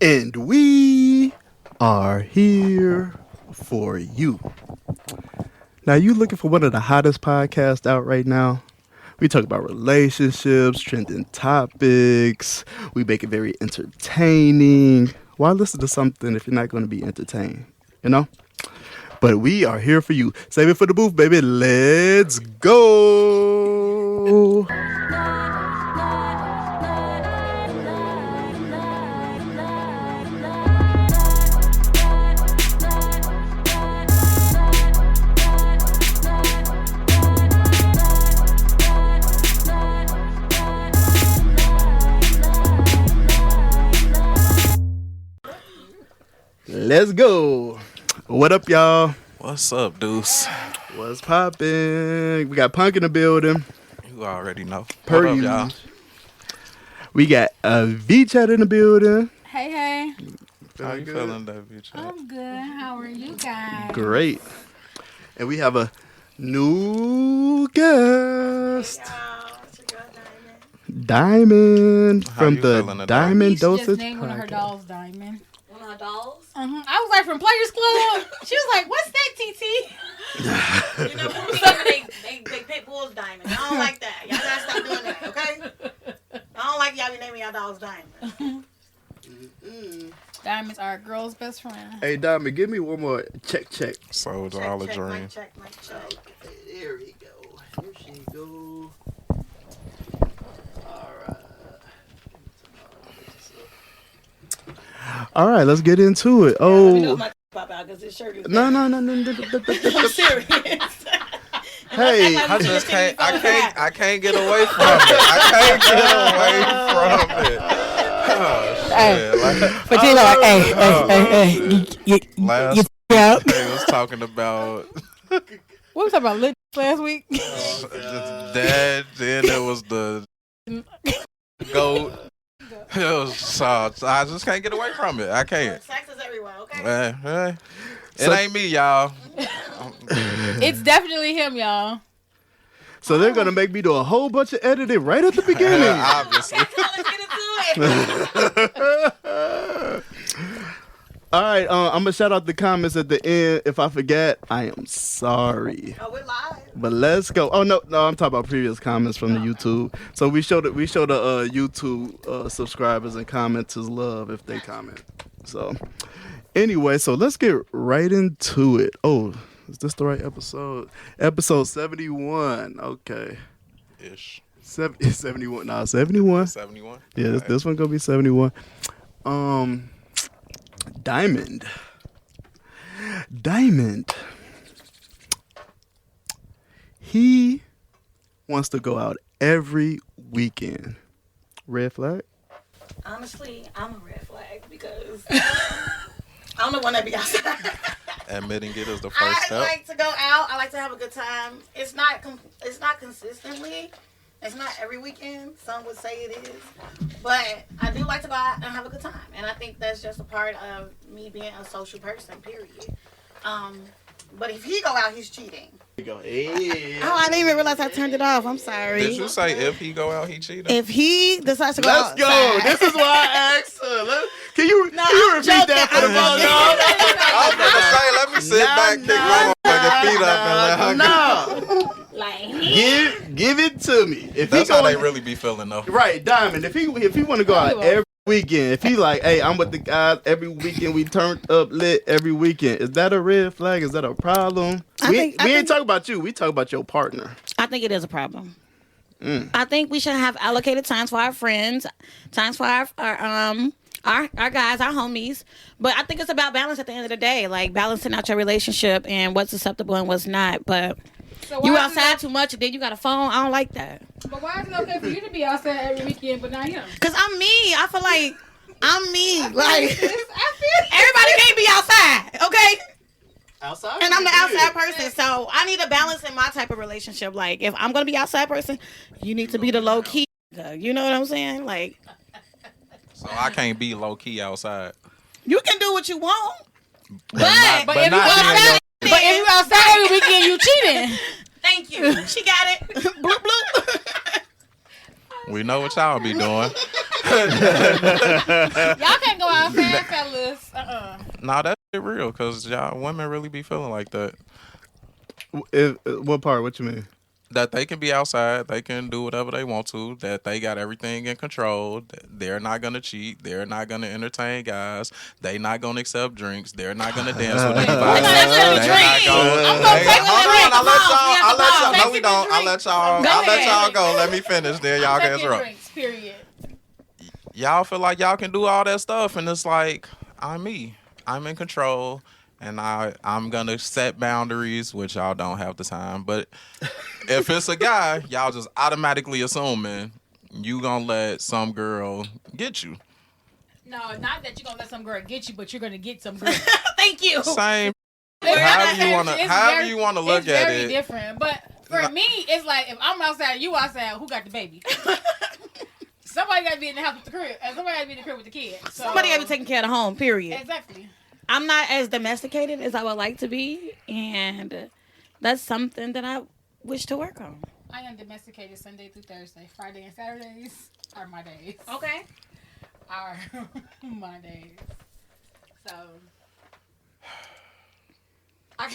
And we are here for you. Now, you looking for one of the hottest podcasts out right now? We talk about relationships, trending topics. We make it very entertaining. Why listen to something if you're not going to be entertained? You know? But we are here for you. Save it for the booth, baby. Let's go. Let's go. What up, y'all? What's up, Deuce? What's poppin'? We got Punk in the building. You already know. Per what up, use. y'all? We got a Vee Chat in the building. Hey. How you feeling, that Vee Chat? I'm good. How are you guys? Great. And we have a new guest. Hey y'all, it's your girl Diamond. Diamond How from you the feeling today? Diamond You should Dosage just named one of her Podcast. dolls Diamond. One of her dolls? I was like, from Players Club. She was like, what's that, TT? You know, people they pit bulls Diamond. I don't like that. Y'all gotta stop doing that, okay? I don't like y'all be naming y'all dolls Diamond. Diamond's our girl's best friend. Hey, Diamond, give me one more check. So it's Check, all a check, dream. mic check. There we go. Here she go. All right, let's get into it. Let me know Oh, if my pop out because this shirt is no. I'm serious. Hey, I just can't. I can't get away from it. I can't get away from it. Oh shit! But you like, Last out. they was talking about What was talking about lit last week? that. Then there was the goat. It was so I just can't get away from it. I can't. Sex is everywhere, okay? It ain't me, y'all. It's definitely him, y'all. so they're gonna make me do a whole bunch of editing right at the beginning. Obviously. Let's get into it. All right, I'm gonna shout out the comments at the end. If I forget, I am sorry. Oh, we're live. But let's go. Oh no, I'm talking about previous comments from the YouTube. So we show the YouTube subscribers and commenters love if they comment. So anyway, so let's get right into it. Oh, is this the right episode? Episode 71. Okay. Ish. 71. Nah, 71. 71. Yeah, this one gonna be 71. Diamond. He wants to go out every weekend. Red flag? Honestly, I'm a red flag because I'm the one that be outside. Admitting it is the first I step. like to go out. I like to have a good time. It's not consistently. It's not every weekend. Some would say it is. But I do like to go out and have a good time. And I think that's just a part of me being a social person, period. But if he go out, he's cheating. Hey. Oh, I didn't even realize I turned it off. I'm sorry. Did you say if he go out, he cheated? If he decides to go Let's go. outside. This is why I asked her. Can you repeat I'm that for the joking. I'm phone? I was gonna say, let me sit back, kick my motherfucking feet up, and let her. No. Like, Give it to me. If That's he how going, they really be feeling, though. right, Diamond. If he want to go out every weekend, if he like, hey, I'm with the guys every weekend, we turned up lit every weekend. Is that a red flag? Is that a problem? We ain't talking about you. We talking about your partner. I think it is a problem. I think we should have allocated times for our friends, times for our guys, our homies. But I think it's about balance at the end of the day, like balancing out your relationship and what's acceptable and what's not. But So you why is outside too much and then you got a phone. I don't like that. But why is it okay for you to be outside every weekend but not him? Cause I'm me. I feel like I'm me. Like I feel everybody can't be outside, okay? Outside? And I'm the outside person, so I need a balance in my type of relationship. Like if I'm gonna be outside person, you need to be the low key. You know what I'm saying? Like So I can't be low key outside. you can do what you want, But if you outside every weekend, you cheating. Thank you. She got it. Bloop bloop. we know what y'all be doing. Y'all can't go outside Cause Nah, that shit real. Cause y'all women really be feeling like that. What part? What you mean? That they can be outside, they can do whatever they want to, that they got everything in control, that they're not going to cheat, they're not going to entertain guys, they not going to accept drinks, they're not going to dance with anybody. I'll let y'all go. Let me finish, then y'all can interrupt. Drinks, period. Y'all feel like y'all can do all that stuff, and it's like, I'm me. I'm in control. And I'm going to set boundaries, which y'all don't have the time. But if it's a guy, y'all just automatically assuming you going to let some girl get you. No, not that you're going to let some girl get you, but you're going to get some girl. Thank you. Same. However you want to look at it. It's very different. But for me, it's like, if I'm outside, you outside, who got the baby? Somebody got to be in the house with the crib. And somebody got to be in the crib with the kid. So, somebody got to be taking care of the home, period. Exactly. I'm not as domesticated as I would like to be, and that's something that I wish to work on. I am domesticated Sunday through Thursday. Friday and Saturdays are my days. Okay. Are my days. So I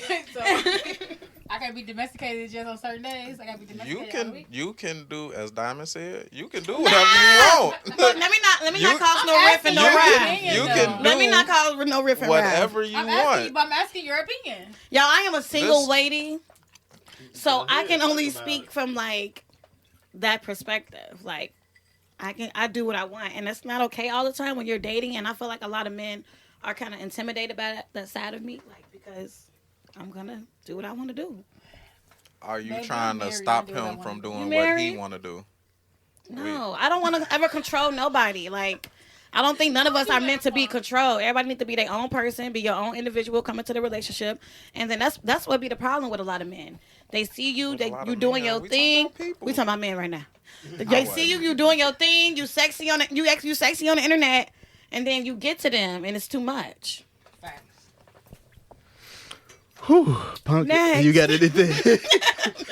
can't be domesticated just on certain days. I gotta be domesticated. You can do, as Diamond said, you can do whatever you want. But let me not cause no riff and no ride. You can let me not cause no riff and ride. Whatever you want. I'm asking your opinion. Y'all, I am a single lady, so I can only speak from like that perspective. Like I do what I want, and it's not okay all the time when you're dating. And I feel like a lot of men are kind of intimidated by that side of me, like because I'm gonna do what I want to do. Are you trying to stop him from doing what he want to do? No, I don't want to ever control nobody. Like, I don't think none of us are meant to be controlled. Everybody needs to be their own person, be your own individual, come into the relationship, and then that's what be the problem with a lot of men. They see you, you doing your thing. We talking about men right now. They see you doing your thing. You sexy on the internet, and then you get to them, and it's too much. Whew, Punk, Next. you got anything?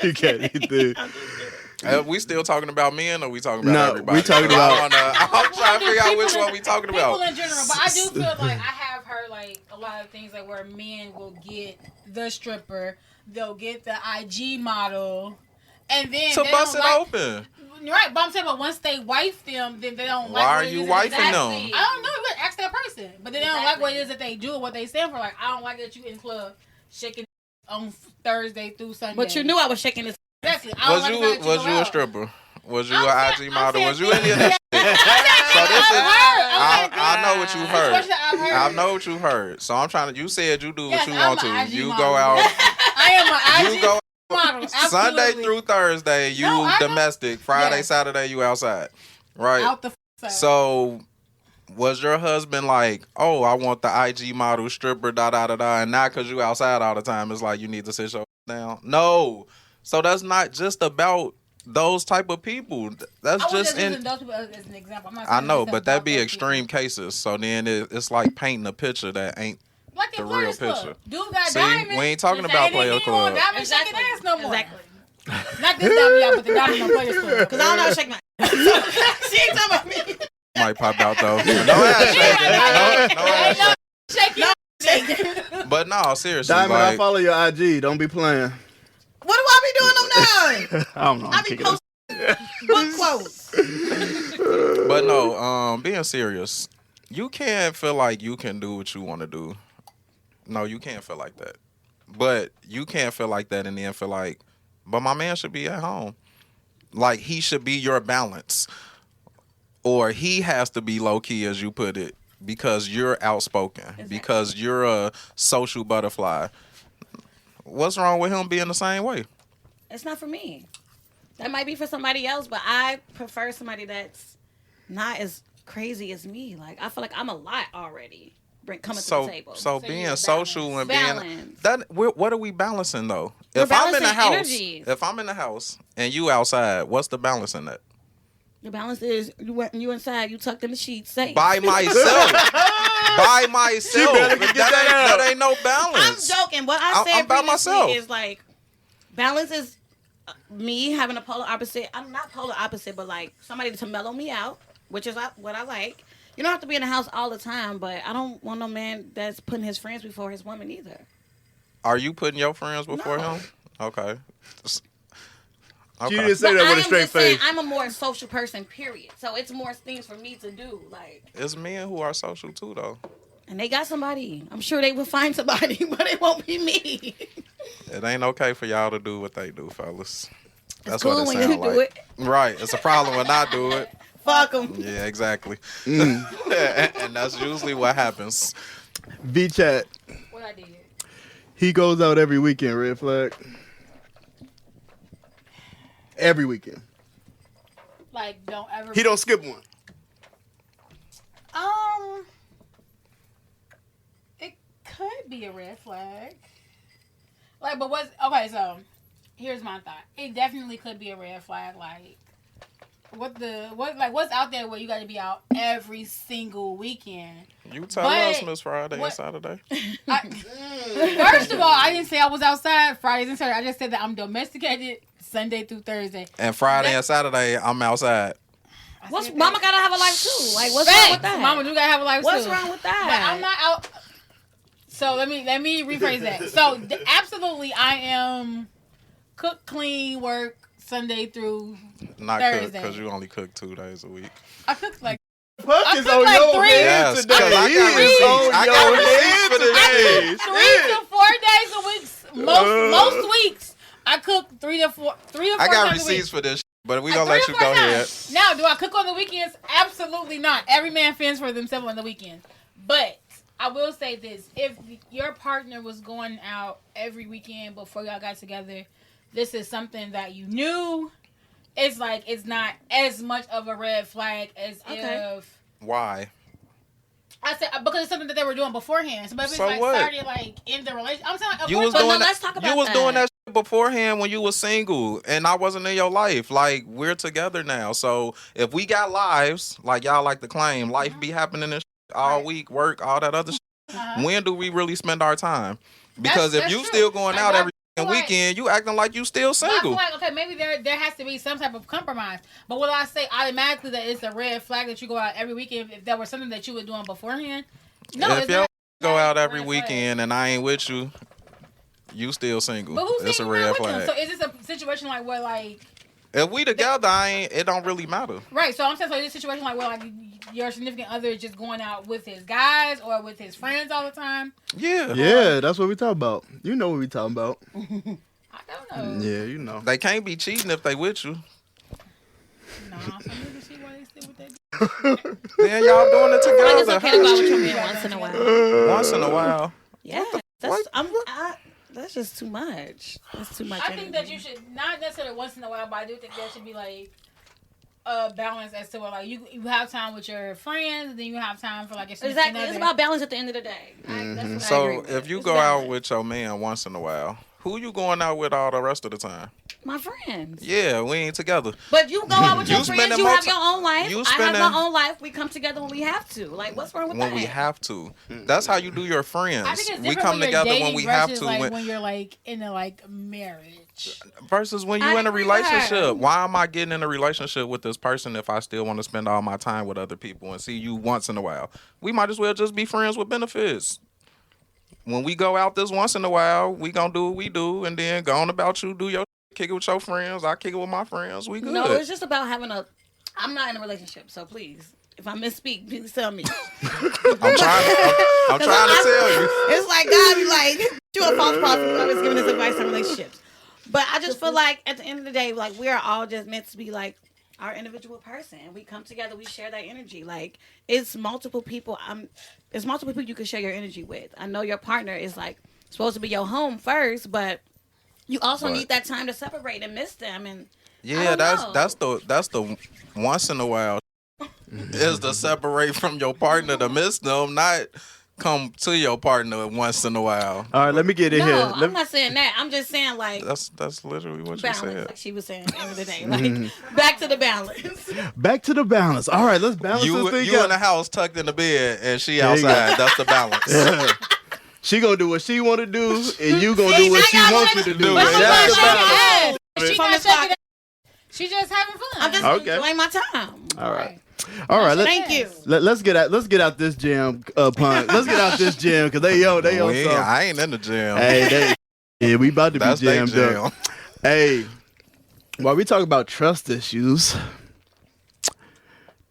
You got anything? We still talking about men, or we talking about everybody? We talking about. I'm trying to figure out which one we talking about. People in general, but I do feel like I have heard like a lot of things like where men will get the stripper, they'll get the IG model, and then to they bust it like, open. Right, but I'm saying, but once they wife them, then they don't like. Why are you wifing them? I don't know. You ask that person, but then they don't like what it is that they do or what they stand for. Like, I don't like that you in club shaking on Thursday through Sunday. But you knew I was shaking this. Exactly. Was you a stripper? Was you an IG model? Was you any of that shit? So this is. I know what you've heard. I know what you've heard. So I'm trying to. You said you do what you want to. You go out. I am an IG model. Sunday through Thursday, you domestic. Friday, Saturday, you outside. Right. Out the side. So. Was your husband like, oh, I want the IG model stripper, and not because you outside all the time, it's like you need to sit your down? No. So that's not just about those type of people. That's just in. Those people as an example. I know, but that'd be extreme cases. So then it's like painting a picture that ain't like the real picture. Dude got See, diamonds. we ain't talking about Players Club. Diamond shaking ass no more. Exactly. Not this diamond, y'all, but the diamond on Players Club. Because I don't know how to shake my. She ain't talking about me. Might pop out though. No ass shaking. But no, seriously. Diamond, like, I follow your IG. Don't be playing. What do I be doing on there? I don't know. I be posting book quotes. But no, being serious, you can't feel like you can do what you want to do. No, you can't feel like that. But you can't feel like that and then feel like, but my man should be at home. Like, he should be your balance. Or he has to be low-key, as you put it, because you're outspoken, exactly. Because you're a social butterfly. What's wrong with him being the same way? It's not for me. That might be for somebody else, but I prefer somebody that's not as crazy as me. Like, I feel like I'm a lot already coming to the table. So being social and balance. being... what are we balancing, though? We're balancing energies. If I'm in the house and you outside, what's the balance in that? The balance is you inside, you tucked in the sheets, safe. By myself. By myself. That ain't no balance. I'm joking. What I said previously is like, balance is me having a polar opposite. I'm not polar opposite, but like somebody to mellow me out, which is what I like. You don't have to be in the house all the time, but I don't want no man that's putting his friends before his woman either. Are you putting your friends before him? Okay. She didn't say that with a straight face. I'm a more social person, period. So it's more things for me to do. Like, it's men who are social too, though. And they got somebody. I'm sure they will find somebody, but it won't be me. It ain't okay for y'all to do what they do, fellas. That's it's cool what it when you like. do it. Right. It's a problem when I do it. Fuck them. Yeah, exactly. And that's usually what happens. Vee Chat. What I did. He goes out every weekend, red flag. Every weekend. Like, don't ever. He don't skip one. It could be a red flag. Like, but okay? So, here's my thought. It definitely could be a red flag. Like, what's out there where you got to be out every single weekend? You tell us, Miss Friday and Saturday. First of all, I didn't say I was outside Fridays and Saturdays. I just said that I'm domesticated Sunday through Thursday. And Friday and Saturday, I'm outside. Mama gotta have a life too? Like, what's wrong with that? Mama do gotta have a life too. What's wrong with that? But I'm not out. So let me rephrase that. So absolutely, I am cook, clean, work Sunday through Not Thursday. cook, because you only cook 2 days a week. I cook like. Fuck I is cook on like your 3. head Yes, today. 'cause I He got is on receipts. I your got head receipts for this today. 3 to 4 days a week. Most weeks, I cook 3 to 4. I got times a week. receipts for this, but we gonna let you go ahead. Now, do I cook on the weekends? Absolutely not. Every man fends for themselves on the weekend. But I will say this: if your partner was going out every weekend before y'all got together, this is something that you knew. It's like it's not as much of a red flag as if. Why? I said because it's something that they were doing beforehand. So, but if it's So like what? started like in the relationship, I'm saying like, You was But doing no, that. let's talk about You was that. doing that shit beforehand when you was single, and I wasn't in your life. Like, we're together now, so if we got lives, like y'all like to claim, life be happening and shit all week, work, all that other shit. When do we really spend our time? Because if That's you true. still going out Like, every weekend, you acting like you still I feel single. like, okay, maybe there has to be some type of compromise. But will I say automatically that it's a red flag that you go out every weekend if there was something that you were doing beforehand? No, if it's you not. go out every Red flag. weekend and I ain't with you, you still single. But who's It's a saying red not with flag. them? So is this a situation like where like If we together, it don't really matter. right? So I'm saying so is this a situation like where like your significant other is just going out with his guys or with his friends all the time? Yeah. Yeah, that's what we talking about. You know what we talking about. I don't know. Yeah, you know. They can't be cheating if they with you. No, some niggas see why they still with that. Then y'all doing it I together. think it's okay to go out with your man once in a while. Once in a while. Yeah, that's just too much. That's too much. I think that you should not necessarily once in a while, but I do think there should be like a balance as to where like you have time with your friends, and then you have time for like your significant Exactly. other. It's about balance at the end of the day. That's what I So agree with. if you It's go balance. out with your man once in a while, who you going out with all the rest of the time? My friends. Yeah, we ain't together. But you go out with your You friends, spending you more have ti- your own life. you I have spending- my own life. We come together when we have to. Like, what's wrong with When that? we have to. That's how you do your friends. I think it's We different come when you're together when dating we have versus, to. like, when you're like in a like marriage. Versus when you I in a agree with her. relationship. Why am I getting in a relationship with this person if I still want to spend all my time with other people and see you once in a while? We might as well just be friends with benefits. When we go out this once in a while, we gonna do what we do, and then go on about you, do your kick it with your friends. I kick it with my friends. We good. No, it's just about having a. I'm not in a relationship, so please, if I misspeak, please tell me. I'm trying to tell you. It's like God be like, you a false prophet. You always giving this advice on relationships. But I just feel like at the end of the day, like we are all just meant to be like our individual person. We come together, we share that energy. Like it's multiple people. It's multiple people you can share your energy with. I know your partner is like supposed to be your home first, but you also need that time to separate and miss them. And Yeah, that's the once in a while is to separate from your partner to miss them, not come to your partner once in a while. All right, let me get in here. I'm not saying that. I'm just saying like That's literally what you balance, said. like she was saying at the end of the day. Like back to the balance. Back to the balance. All right, let's balance this thing You out. in the house tucked in the bed and she you go. outside. That's the balance. She gonna do what she want to do, and you gonna do what she wants you to do. But And she that's the not shaking balance. She not shaking it. She just having fun. I'm just Okay. enjoying my time. All right. All right, Thank you. Let's get out this jam, Punk. Let's get out this jam because they on something. I ain't in the gym. Hey, we about to That's be jammed jam. up. Hey, while we talk about trust issues,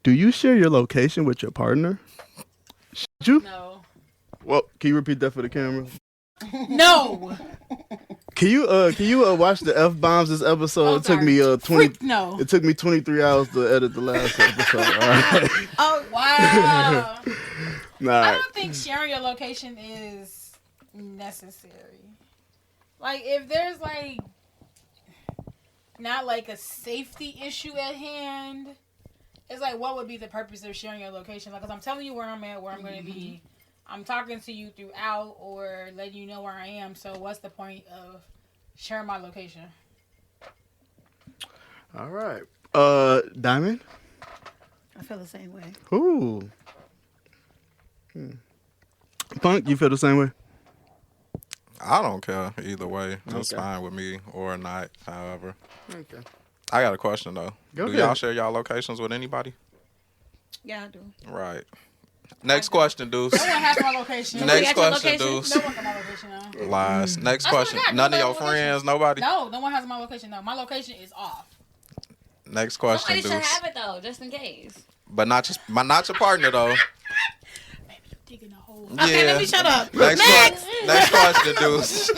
do you share your location with your partner? Should you? No. Well, can you repeat that for the camera? No. Can you watch the F-bombs this episode? Oh, it took sorry. me 20. No. It took me 23 hours to edit the last episode. All right. Oh, Wow. Nah. I don't think sharing your location is necessary. Like, if there's like not like a safety issue at hand, it's like, what would be the purpose of sharing your location? Like, because I'm telling you where I'm at, where I'm going to be. I'm talking to you throughout or letting you know where I am. So what's the point of sharing my location? All right. Diamond? I feel the same way. Ooh. Punk, you feel the same way? I don't care either way. It's Okay. fine with me or not, however. Okay. I got a question, though. Go Do ahead. y'all share y'all locations with anybody? Yeah, I do. Right. Next question, Deuce. No one has my location. Next got your question, location? Deuce. No one has my location now. Lies. Next I swear to question. God, None of nobody your has my location. friends, nobody? No one has my location. No, my location is off. Next question, Somebody should Deuce. have it though, just in case. But not your partner, though. Baby, you're digging a hole. Okay, Yeah. let me shut up. Next question, Deuce.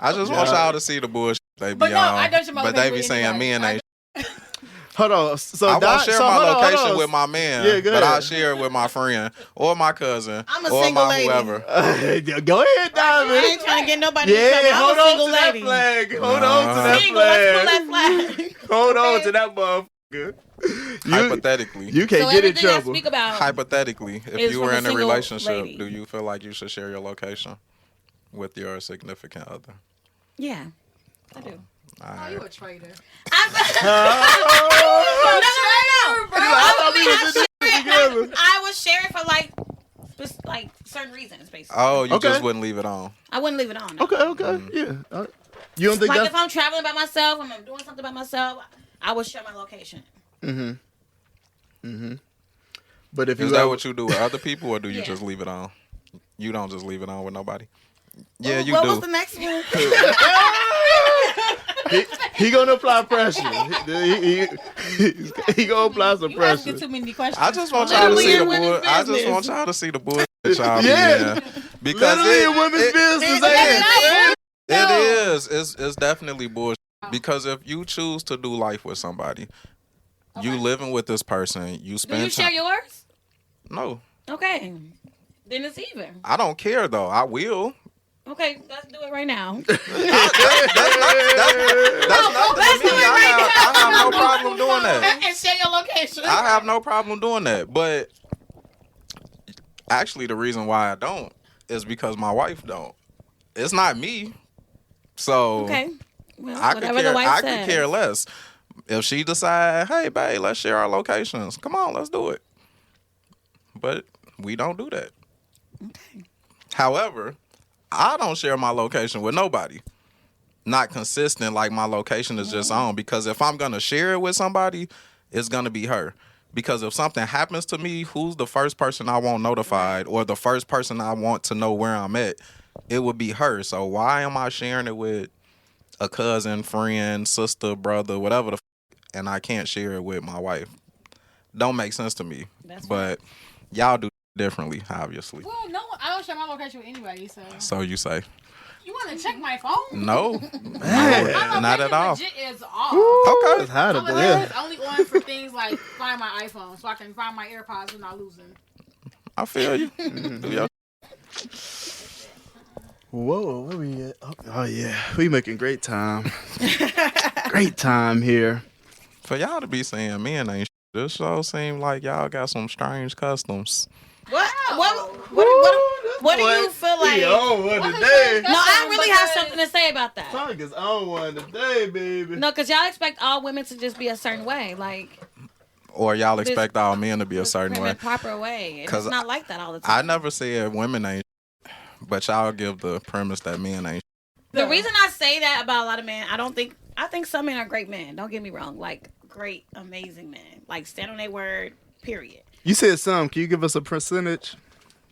I just want y'all to see the bullshit they be But no, I on. don't share my But they location be with saying anybody. men ain't. Hold on. So I won't share my location with my man, Yeah, go but ahead. I share it with my friend or my cousin I'm a or single my lady. whoever. Go ahead, Diamond. I ain't trying to get nobody in Yeah, trouble. I'm hold a on single to that lady. flag. Hold on to that Single, let's pull flag. that flag. Hold on Okay. to that motherfucker. Hypothetically. You can't So get in everything I trouble. speak about Hypothetically, if is you from were a in a single relationship, lady. do you feel like you should share your location with your significant other? Yeah, I do. All Oh, right. you a traitor. I would share it for like certain reasons, basically. Oh, you Okay. just wouldn't leave it on. I wouldn't leave it on. No. Okay. Yeah. You don't think Like that's... if I'm traveling by myself, I'm doing something by myself, I would share my location. But if you Is that ever- what you do with other people, or do you Yeah. just leave it on? You don't just leave it on with nobody. Yeah, you what do. was the next one? he gonna apply pressure. He gonna apply some You pressure. asking too many questions. I just want y'all to Literally see the in women's bull. I just business. want y'all to see the bullshit y'all Yeah. be in. Because Literally in women's business, it is. It's definitely bullshit. Because if you choose to do life with somebody, you living with this person, you Do spend you share time. yours? No, Okay, then it's even. I don't care though. I will. Okay, let's do it right now. That's nothing to me. I have no problem doing that. And share your location. I have no problem doing that. But actually, the reason why I don't is because my wife don't. It's not me. So Okay, well, I could whatever the care. wife I says. could care less. If she decide, hey, babe, let's share our locations. Come on, let's do it. But we don't do that. Okay. However, I don't share my location with nobody. Not consistent, like my location is just on. Because if I'm going to share it with somebody, it's going to be her. Because if something happens to me, who's the first person I want notified or the first person I want to know where I'm at? It would be her. So why am I sharing it with a cousin, friend, sister, brother, whatever the and I can't share it with my wife? Don't make sense to me. That's but y'all do differently, obviously. Well, no, I don't share my location with anybody. So So you say. you want to check my phone? No, Man. not at all. Legit is off. Okay. It's hot My up location there. is only on for things like find my iPhone, so I can find my AirPods when I lose them. I feel you. Do your Whoa, where we at? Oh yeah, we making great time. Great time here. For y'all to be saying men ain't this show seem like y'all got some strange customs. What do you feel like? He on one today. No, I really have something to say about that. Punk is on one today, baby. No, because y'all expect all women to just be a certain way, like Or y'all expect all men to be a certain prim way. and proper way. And 'Cause it's not like that all the I time. never said women ain't, but y'all give the premise that men ain't. The reason I say that about a lot of men, I think some men are great men. Don't get me wrong. Like great, amazing men. Like, stand on their word, period. You said some. Can you give us a percentage?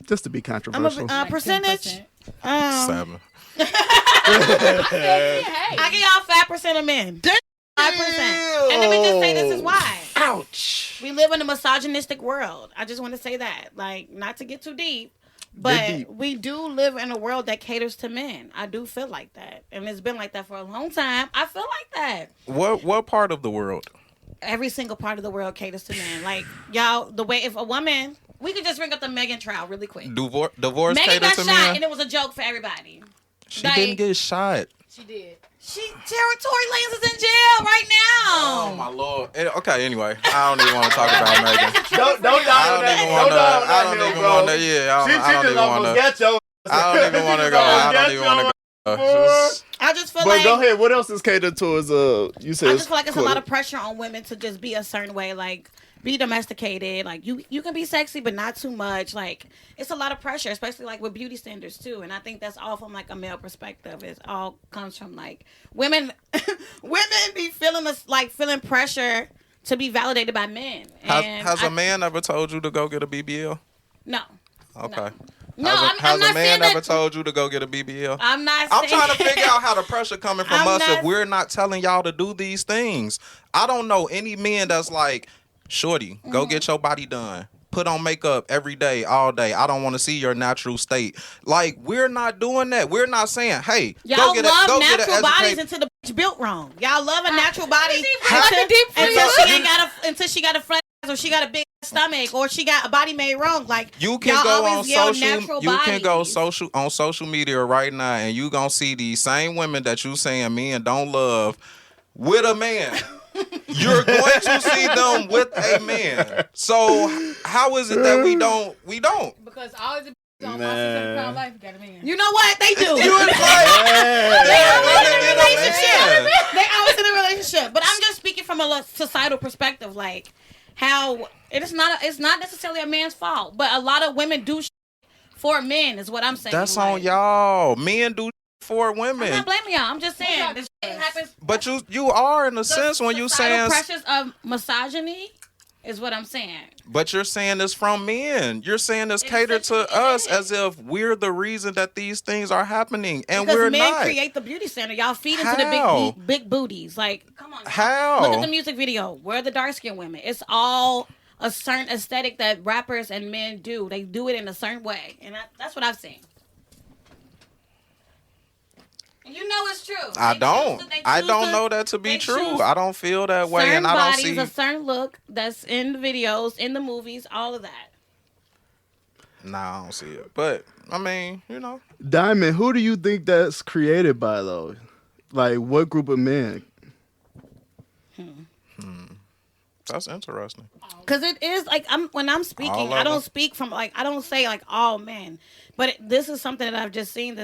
Just to be controversial. Like Percentage? 10%. 7. Hey. I give y'all 5% of men. 5%. And let me just say this is why. Ouch. We live in a misogynistic world. I just want to say that. Like, not to get too deep, but deep. we do live in a world that caters to men. I do feel like that. And it's been like that for a long time. I feel like that. What part of the world? Every single part of the world caters to men. Like, y'all, the way, if a woman, we could just bring up the Megan trial really quick. Divorce Megan cater got to shot, men? and it was a joke for everybody. She like- didn't get shot. She did. Tory Lanez is in jail right now. Oh my lord. Okay, anyway, I don't even want to talk about Megan. Don't die I on don't that. even Don't want to. die on I don't that, even bro. want to. Yeah, I She don't just even want almost to. got your. I don't even want to go. I don't even want to go. I just feel But like go ahead. What else is catered towards? You said. I just feel like it's a lot of pressure on women to just be a certain way, like be domesticated. Like you can be sexy, but not too much. Like it's a lot of pressure, especially like with beauty standards too. And I think that's all from like a male perspective. It all comes from like women. Women be feeling pressure to be validated by men. And Has a man ever told you to go get a BBL? No. Okay. No, Has I'm a not man saying ever that. told you to go get a BBL? I'm not. I'm saying trying to figure out how the pressure coming from I'm us not- if we're not telling y'all to do these things. I don't know any men that's like, shorty, go get your body done. Put on makeup every day, all day. I don't want to see your natural state. Like, we're not doing that. We're not saying, hey, Y'all go get love get natural an bodies educate- until the bitch built wrong. Y'all love a natural body like a deep until she got a flat ass or she got a big stomach or she got a body made wrong. Like You can y'all go on always yell social. natural You can go bodies. on social media right now, and you gonna see these same women that you saying men don't love with a man. You're going to see them with a man. So how is it that we don't? We don't. Because all the on my sister Crown Life got a man. You know what they do? You was like, They always in a Get a man. relationship. They always in a relationship. But I'm just speaking from a societal perspective, like how it's not necessarily a man's fault, but a lot of women do for men is what I'm saying. That's like, on y'all. Men do for I'm women. not blaming y'all. I'm just saying this happens. But you are in a sense when you saying. Pressures of misogyny is what I'm saying. But you're saying this from men. You're saying this catered to essentially us is. as if we're the reason that these things are happening, and Because we're men not. create the beauty standard. Y'all feed into How? the big booties. Like, come on. How? Look at the music video. Where are the dark skinned women? It's all a certain aesthetic that rappers and men do. They do it in a certain way, and that's what I've seen. You know it's true. I don't know that to be they true. choose I don't feel that way, certain and I don't bodies, see. a certain look that's in the videos, in the movies, all of that. Nah, I don't see it. But I mean, Diamond, who do you think that's created by though? Like what group of men? that's interesting. Because it is like when I'm speaking, All of I don't them. speak from like I don't say like all men, but this is something that I've just seen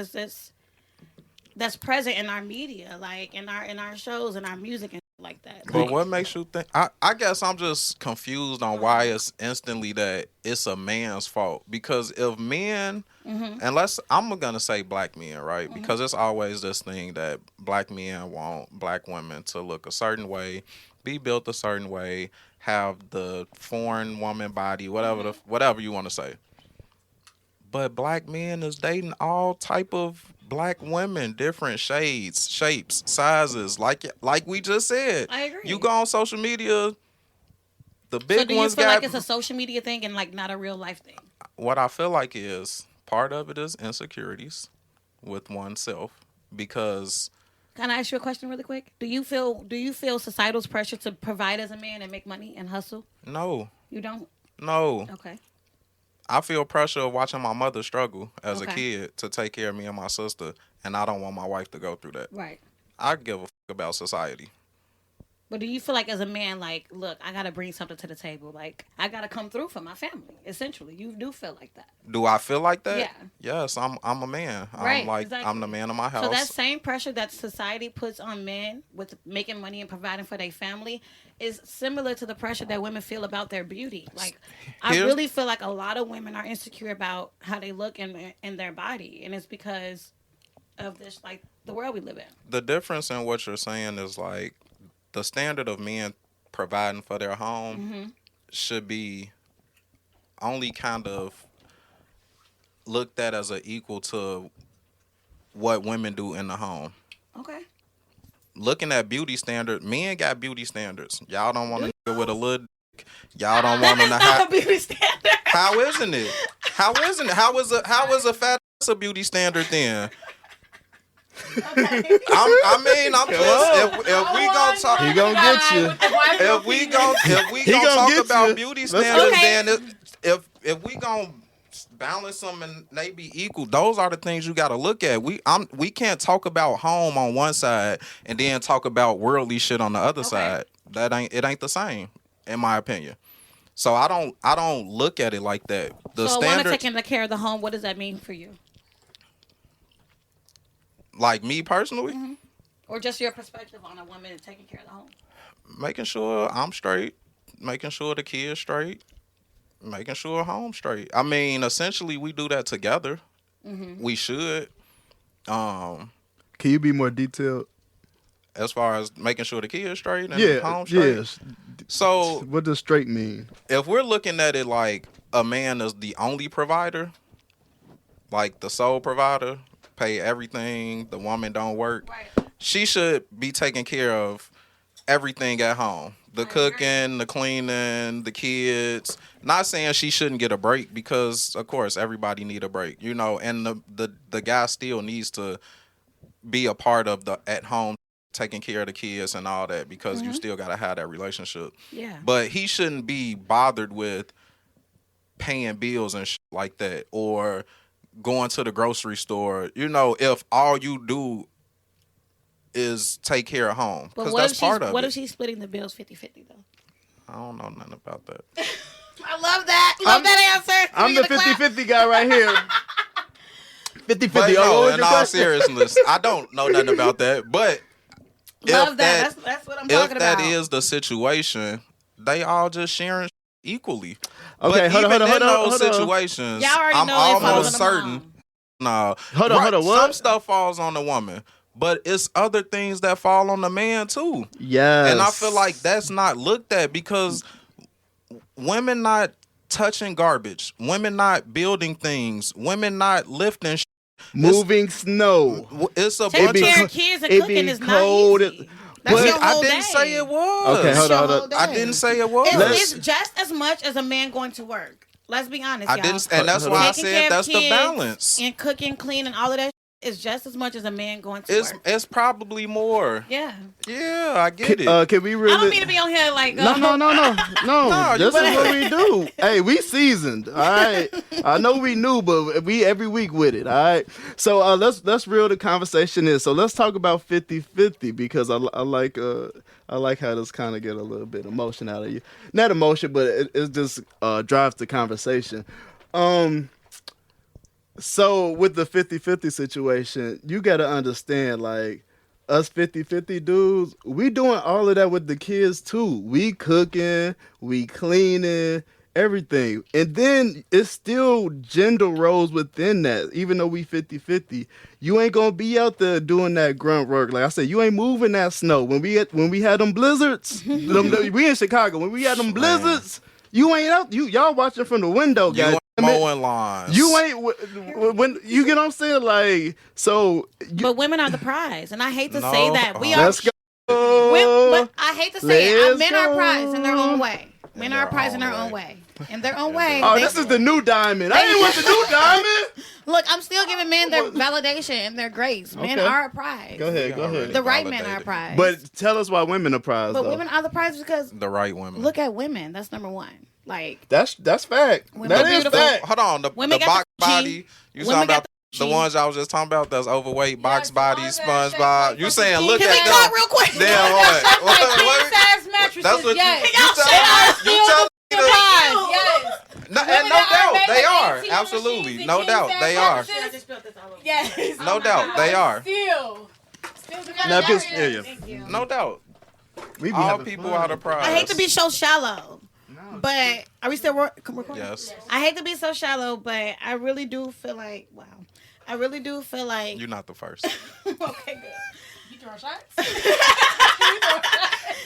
that's present in our media, like in our shows and our music and like that. But Like, what makes you think? I guess I'm just confused on why it's instantly that it's a man's fault. Because if men, unless I'm gonna say black men, right? Because it's always this thing that black men want black women to look a certain way, be built a certain way, have the foreign woman body, whatever you want to say. But black men is dating all type of black women, different shades, shapes, sizes, like we just said. I agree. You go on social media, the so big do you ones feel got. like it's a social media thing and like not a real life thing? What I feel like is part of it is insecurities with oneself because Can I ask you a question really quick? Do you feel societal's pressure to provide as a man and make money and hustle? no, You don't? Okay. I feel pressure of watching my mother struggle as a Okay. kid to take care of me and my sister, and I don't want my wife to go through that. Right. I give a fuck about society. But do you feel like as a man, like, look, I got to bring something to the table. Like, I got to come through for my family, essentially. You do feel like that. Do I feel like that? Yeah. Yes, I'm a man. Right, I'm exactly. the man of my house. So that same pressure that society puts on men with making money and providing for their family is similar to the pressure that women feel about their beauty. Like, I Here's- really feel like a lot of women are insecure about how they look in their body. And it's because of this, like, the world we live in. The difference in what you're saying is like the standard of men providing for their home should be only kind of looked at as an equal to what women do in the home. Okay. Looking at beauty standards, men got beauty standards. Y'all don't want a nigga with a little dick. Y'all don't want him to have beauty standard. How isn't it? How isn't it? How is a fat ass a beauty standard then? Okay. I'm just if we gonna talk, He gonna get you. if we gonna gonna talk get about you. beauty Let's standards, go. then if we gonna balance them and they be equal, those are the things you got to look at. We can't talk about home on one side and then talk about worldly shit on the other side. It ain't the same, in my opinion. So I don't look at it like that. The so standard, woman taking care of the home, what does that mean for you? like me personally, Or just your perspective on a woman taking care of the home? making sure I'm straight, making sure the kids straight, making sure home straight. I mean, essentially, we do that together. We should. Can you be more detailed? As far as making sure the kids straight and home straight. Yes. So What does straight mean? if we're looking at it like a man is the only provider, like the sole provider, pay everything, the woman don't work, Right. she should be taking care of everything at home. The cooking, the cleaning, the kids. Not saying she shouldn't get a break, because of course everybody need a break, you know, and the guy still needs to be a part of the at home taking care of the kids and all that, because you still gotta have that relationship. Yeah. But he shouldn't be bothered with paying bills and shit like that, or going to the grocery store, you know, if all you do is take care of home. But Because what that's if part she's of what it. if she's splitting the bills 50-50 though? I don't know nothing about that. I love that. Love that answer. I'm the 50-50 guy right here. 50-50. But Oh, what no, was in your all question? seriousness, I don't know nothing about that. But Love if that. That's what I'm talking if that about. is the situation, they all just sharing equally. Okay, but hold on, even hold on, in hold on, those hold on. situations, Y'all already I'm know it falls almost on the certain. mom. No, Hold on, what? Some stuff falls on the woman, but it's other things that fall on the man too. Yes. And I feel like that's not looked at, because women not touching garbage, women not building things, women not lifting. Moving snow. It's a Taking bunch care of. of kids and it cooking be is cold. not easy. That's But your I whole didn't day. say it was. Okay, hold on, hold Your on. whole I day. didn't say it was. It's just as much as a man going to work. Let's be honest, I y'all. didn't, and that's Hold why on. I Taking care said of that's the kids balance. And cooking, cleaning, all of that is just as much as a man going to work. It's probably more. Yeah. Yeah, I get it. Can we really? I don't mean to be on here like No. No, This you is what we do. Hey, we seasoned. All right. I know we new, but we every week with it. All right. So let's reel the conversation in. So let's talk about 50-50, because I like how this kind of get a little bit emotion out of you. Not emotion, but it just drives the conversation. So with the 50-50 situation, you got to understand, like, us 50-50 dudes, we doing all of that with the kids too. We cooking, we cleaning, everything. And then it's still gender roles within that. Even though we 50-50, you ain't gonna be out there doing that grunt work. Like I said, you ain't moving that snow. When we had them blizzards, we in Chicago. When we had them blizzards, you ain't out. Y'all watching from the window, You guys. ain't mowing lawns. You ain't when you get what I'm saying, like, so. But women are the prize, and I hate to No. say that. We are. Let's go. But I hate to say it. Let's Men are go. prize in their own way. Men are prize in their own way. In their own way. Oh, They- this is the new diamond. I ain't with the new diamond. Look, I'm still giving men their validation and their grace. Men Okay. are a prize. Go ahead. The right men are a Validated. prize. But tell us why women are prized. But though. women are the prize because The right women. look at women. That's number one. Like That's fact. Women That are is beautiful. fact. Hold on, the Women got box the chi. body. You Women talking got about the the chi. ones I was just talking about? That's overweight, box the body, ones that shake SpongeBob. like You fucking saying king. look can we at cut them? real quick? Damn what? Like king-size mattresses, That's what yes. you tell The me. prize, yes. No, and Women no that doubt made they like are 18 absolutely, machines no and doubt king-size they are. mattresses. Yes. No doubt they are. Still the Now, prize. yeah. No doubt. We be All having people fun. are the prize. I hate to be so shallow. But are we still recording? Yes, I hate to be so shallow, but I really do feel like I really do feel like you're not the first. okay, good. throwing shots?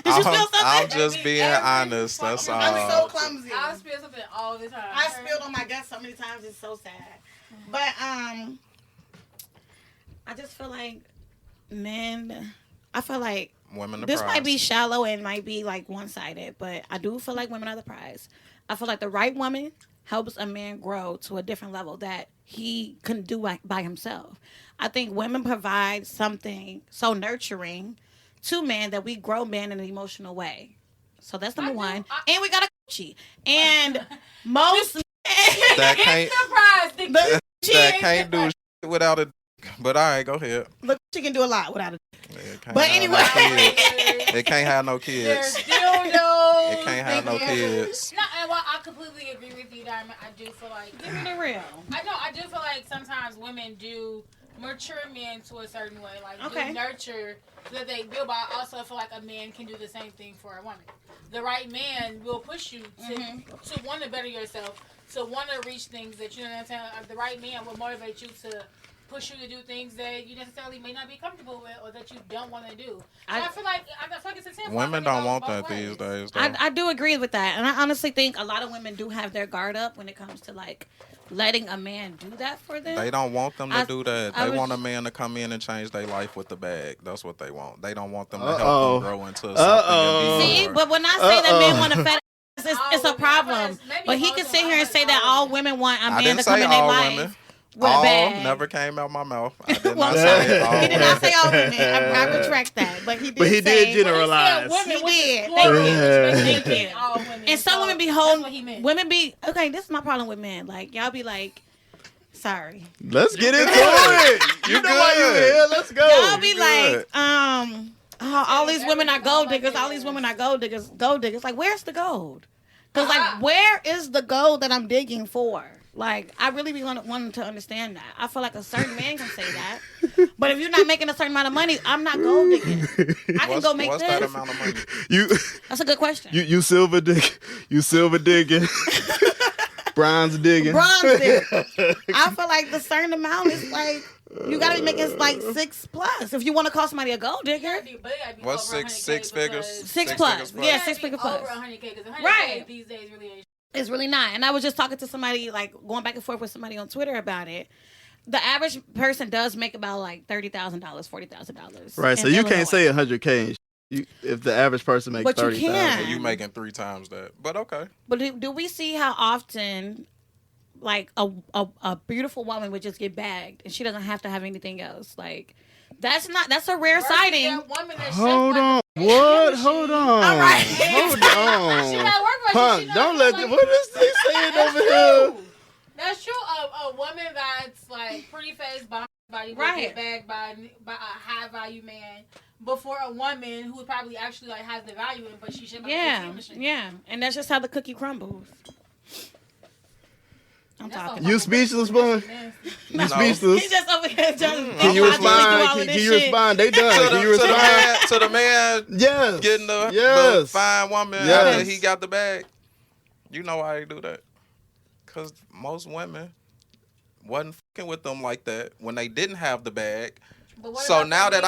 Did you spill something? I'm just being honest. That's all. I'm so clumsy. I spill something all the time. I spilled on my guests so many times. It's so sad. But I just feel like men. I feel like Women the this prize. might be shallow and might be like one-sided, but I do feel like women are the prize. I feel like the right woman helps a man grow to a different level that he couldn't do by himself. I think women provide something so nurturing to men that we grow men in an emotional way. So that's number one. And we got a coochie. And most that can't that can't do shit without a dick. But all right, go ahead. look, she can do a lot without it. It But anyway. it can't have no There's kids. dildos. It can't have no kids. No, and while I completely agree with you, Diamond, I do feel like Give me the real. I do feel like sometimes women do mature men to a certain way, like Okay. do nurture so that they build. But I also feel like a man can do the same thing for a woman. The right man will push you to want to better yourself, to want to reach things that you know what I'm saying. The right man will motivate you to push you to do things that you necessarily may not be comfortable with or that you don't want to do. So I feel like it's a tenfold. Women don't want that these days. Though. I do agree with that. And I honestly think a lot of women do have their guard up when it comes to like letting a man do that for them. They don't want them to do that. They want a was- man to come in and change their life with the bag. That's what they want. They don't want them to Uh-oh. help them grow into something. And be See, more. but when I say that men want a fat ass, it's a women, problem. maybe But he most can of sit them, here and but say that all all women want a I man didn't to come say in their all life women. with a All bag. never came out my mouth. I did Well, not say all he did not say women. all women. I retract that. But he did But he say, did generalize. Women, He which is did. plural, Thank which you. makes all women. And some So women be that's holding, what he meant. women be, okay, this is my problem with men. Like, y'all be like, sorry. Let's get into it. You know why you good. here. Let's go. Y'all be good. like, all these women are gold diggers. All these women are gold diggers. Gold diggers. Like, where's the gold? Because, like, where is the gold that I'm digging for? Like, I really be wanting to understand that. I feel like a certain man can say that. But if you're not making a certain amount of money, I'm not gold digging. I can go make what's this. that amount of money? You That's a good question. you silver dig. You silver digging. Bronze digging. Bronze digger. I feel like the certain amount is like, you gotta be making like 6+ if you want to call somebody a gold digger. What's six figures? 6 plus. Yeah, 6 figure plus. Over 100K, because 100K Right. these days really ain't. It's really not. And I was just talking to somebody, like going back and forth with somebody on Twitter about it. The average person does make about like $30,000, $40,000. Right, so in you can't Illinois. say 100K. If the average person makes But you 30,000. can. And you making 3 times that. But okay. But do we see how often, like a beautiful woman would just get bagged and she doesn't have to have anything else? Like that's a rare sighting. Hold on. What? Hold on. All right. Hold She on. got work for Punk, she don't knows, let like, what is they saying That's over here? true. That's true. A woman that's like pretty face, body, will Right. get bagged by a high value man before a woman who probably actually like has the value in, but she should. Yeah. And that's just how the cookie crumbles. I'm talking. You speechless, boy? You No. speechless? He's just over here just Can you logically do all respond? of Can this you shit. respond? They done. Can you respond? To the man Yes. getting the yes. fine woman Yes. after he got the bag. You know why they do that? Because most women wasn't fucking with them like that when they didn't have the bag. So now that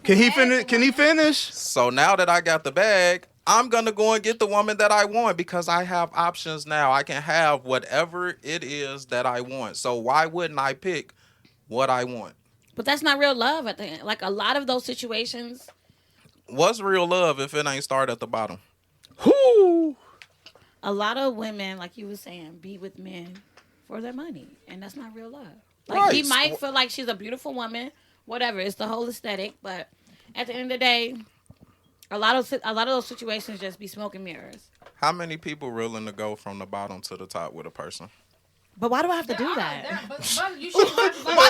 Can he finish? Can he finish? So now that I got the bag, I'm going to go and get the woman that I want because I have options now. I can have whatever it is that I want. So why wouldn't I pick what I want? But that's not real love at the end. Like a lot of those situations. What's real love if it ain't start at the bottom? Whoo. A lot of women, like you were saying, be with men for their money, and that's not real love. Like he Right. might feel like she's a beautiful woman, whatever. It's the whole aesthetic, but at the end of the day, a lot of those situations just be smoke and mirrors. How many people willing to go from the bottom to the top with a person? But why do I have to do that? Why Why do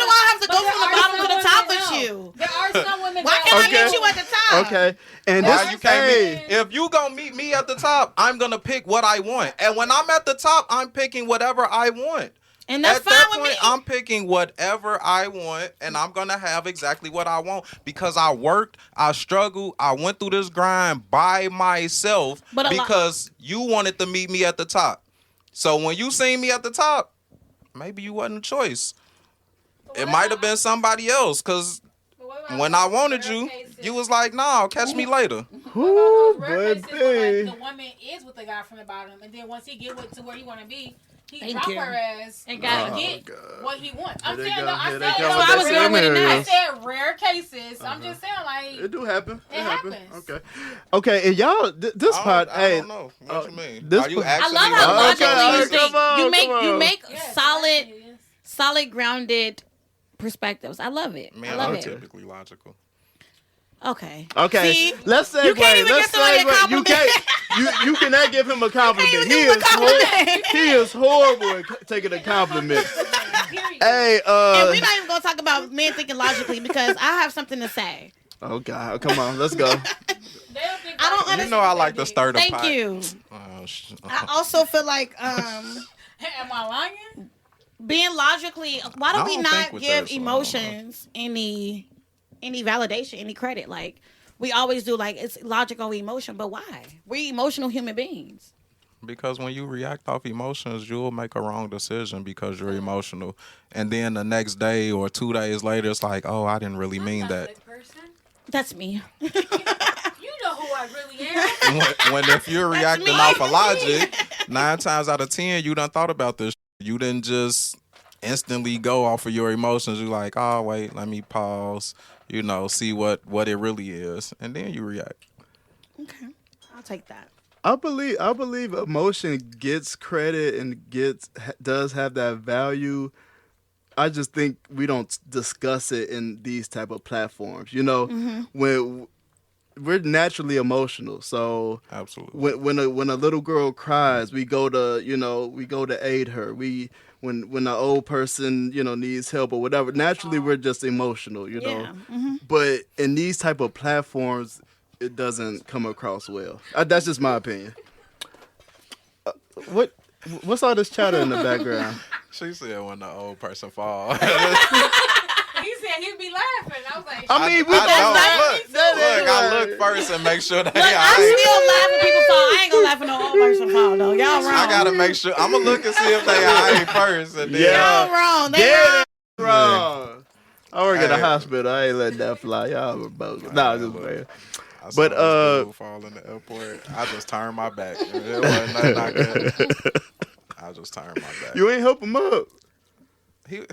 I have to go from the bottom to the top with you? There are some women. Why can't I meet you at the top? Okay. And Why this you can't hey, meet? If you gonna meet me at the top, I'm gonna pick what I want. And when I'm at the top, I'm picking whatever I want. And that's At fine that with point, me. I'm picking whatever I want, and I'm gonna have exactly what I want because I worked, I struggled, I went through this grind by myself But a lot- because you wanted to meet me at the top. So when you seen me at the top, maybe you wasn't a choice. It might have been somebody else because when I wanted you, You was like, "No, catch me later." Who, Rare cases where, baby? like, the woman is with the guy from the bottom, and then once he get to where he want to be, he Thank drop you. her ass And and got get God. what he wants. I'm Here they saying, go. though, I Here said, they so come with I that said, same I areas. said rare cases. So I'm just saying, like, It do happen. It happens. Okay. Okay, and y'all, this part, I hey, don't know. What you mean? this Are you part- I actually? love how Okay, logically you come think. on, You make come you on. make yes, solid, it is. solid, grounded perspectives. I love it. I Men love are it. typically logical. Okay. Okay, See? let's segue. You can't even let's give somebody a segue. You compliment. can't. You cannot give him a compliment. even He give him a is compliment. he is horrible at taking a compliment. Period. Hey, And we're not even gonna talk about men thinking logically because I have something to say. oh God, come on, let's go. They don't think I don't like You understand. know, I like to stir the Thank pot. you. Oh, I also feel like Am I lying? being logically, why do I we don't not think with give this, I don't emotions any validation, any credit? Like we always do, like it's logical emotion, but why? We're emotional human beings. Because when you react off emotions, you'll make a wrong decision because you're emotional. And then the next day or 2 days later, it's like, oh, I didn't really mean that. Person. That's me. You know who I really am. when if you're reacting me. off of logic, 9 times out of 10, you done thought about this. You didn't just instantly go off of your emotions. You're like, oh, wait, let me pause, see what it really is. And then you react. Okay, I'll take that. I believe emotion gets credit and does have that value. I just think we don't discuss it in these type of platforms. When we're naturally emotional, so Absolutely. when a little girl cries, we go to aid her. When an old person needs help or whatever, naturally we're just emotional. Yeah. But in these type of platforms, it doesn't come across well. That's just my opinion. What's all this chatter in the background? She said when the old person falls. He said he'd be laughing. I was like, I mean, we I both don't. Look, I look first and make sure they Look, I still laugh when people fall. I ain't gonna laugh when no old person fall though. Y'all wrong. I gotta make sure. I'm gonna look and see if they alright first, and then Y'all wrong. They Yeah, wrong. wrong. I work at a Hey. hospital. I ain't letting that fly. Y'all were both. Nah, just look. playing. I saw But, this dude fall in the airport. I just turned my back. It wasn't nothing I could. I just turned my back. You ain't help him up.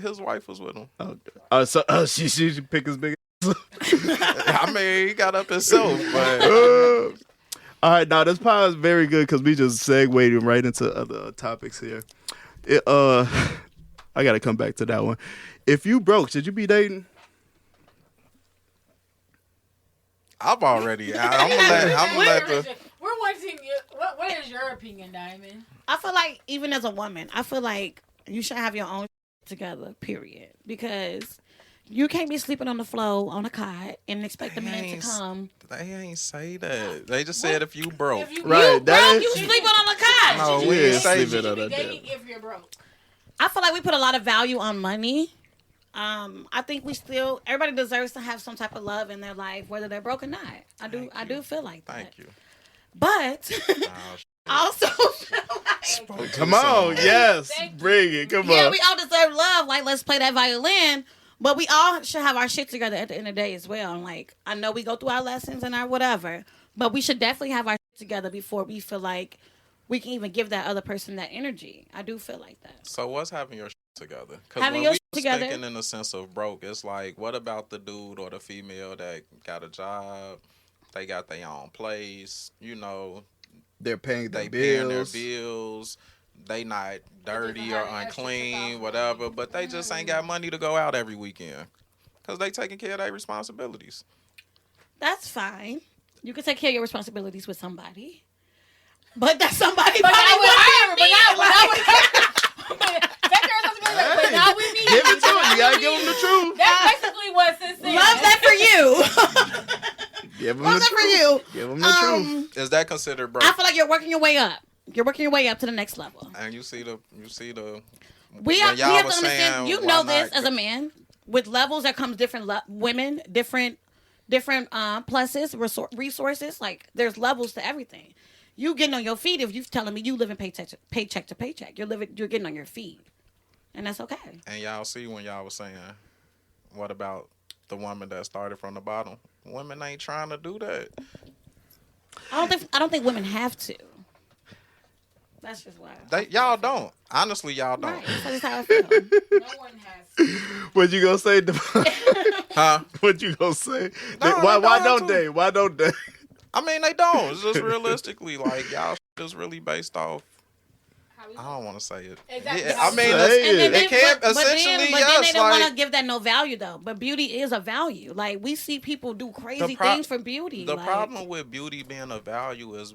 His wife was with him. So she pick his big. I mean, he got up himself, but All right, now this pod is very good because we just segued right into other topics here. I gotta come back to that one. If you broke, should you be dating? I'm already. I'm gonna let the. We're wanting. What is your opinion, Diamond? I feel like even as a woman, I feel like you should have your own together. Period. Because you can't be sleeping on the floor on a cot and expect a man to come. They ain't say that. They just said if you broke. If you Right, You that broke, is- you sleeping on a cot. No, Yeah, we ain't say sleep it that. on should be that dating if you're broke. I feel like we put a lot of value on money. I think everybody deserves to have some type of love in their life, whether they're broke or not. I do feel like that. Thank you. But I also feel like Come on, yes, Thank you. bring it. Come yeah, on. we all deserve love. Like, let's play that violin. But we all should have our shit together at the end of the day as well. And like, I know we go through our lessons and our whatever, but we should definitely have our shit together before we feel like we can even give that other person that energy. I do feel like that. So what's having your shit together? Because Having when your we shit together. thinking in the sense of broke, it's like, what about the dude or the female that got a job? They got their own place. They're paying their They paying their bills. bills. They not dirty just or have extra unclean, $2,000. whatever. But they just ain't got money to go out every weekend because they taking care of their responsibilities. That's fine. You can take care of your responsibilities with somebody. But that's somebody But probably not with her. wouldn't be Take care of something, but not with me. Give it to him. You gotta give him the truth. That's basically what Sis said. Love that for you. Give him Love the that for truth. you. Give him the truth. Is that considered broke? I feel like you're working your way up. You're working your way up to the next level. And you see the. We when have to y'all was understand. saying, You why know this not- as a man. With levels, there comes different women, different pluses, resources. Like there's levels to everything. You getting on your feet if you telling me you living paycheck to paycheck. You're getting on your feet, and that's okay. And y'all see when y'all was saying, what about the woman that started from the bottom? Women ain't trying to do that. I don't think women have to. That's just why. Y'all don't. Honestly, y'all don't. Right. That's how I feel. No one has. What you gonna say? Huh? What you gonna say? No, Why they don't don't they? Why don't they? I mean, they don't. It's just realistically, like, y'all is really based off. I don't want to say it. Exactly. Yeah, I mean, Say And then it can't but essentially. then Yes, they don't want to like give that no value though. But beauty is a value. Like we see people do crazy pro- things for beauty. the like, problem with beauty being a value is,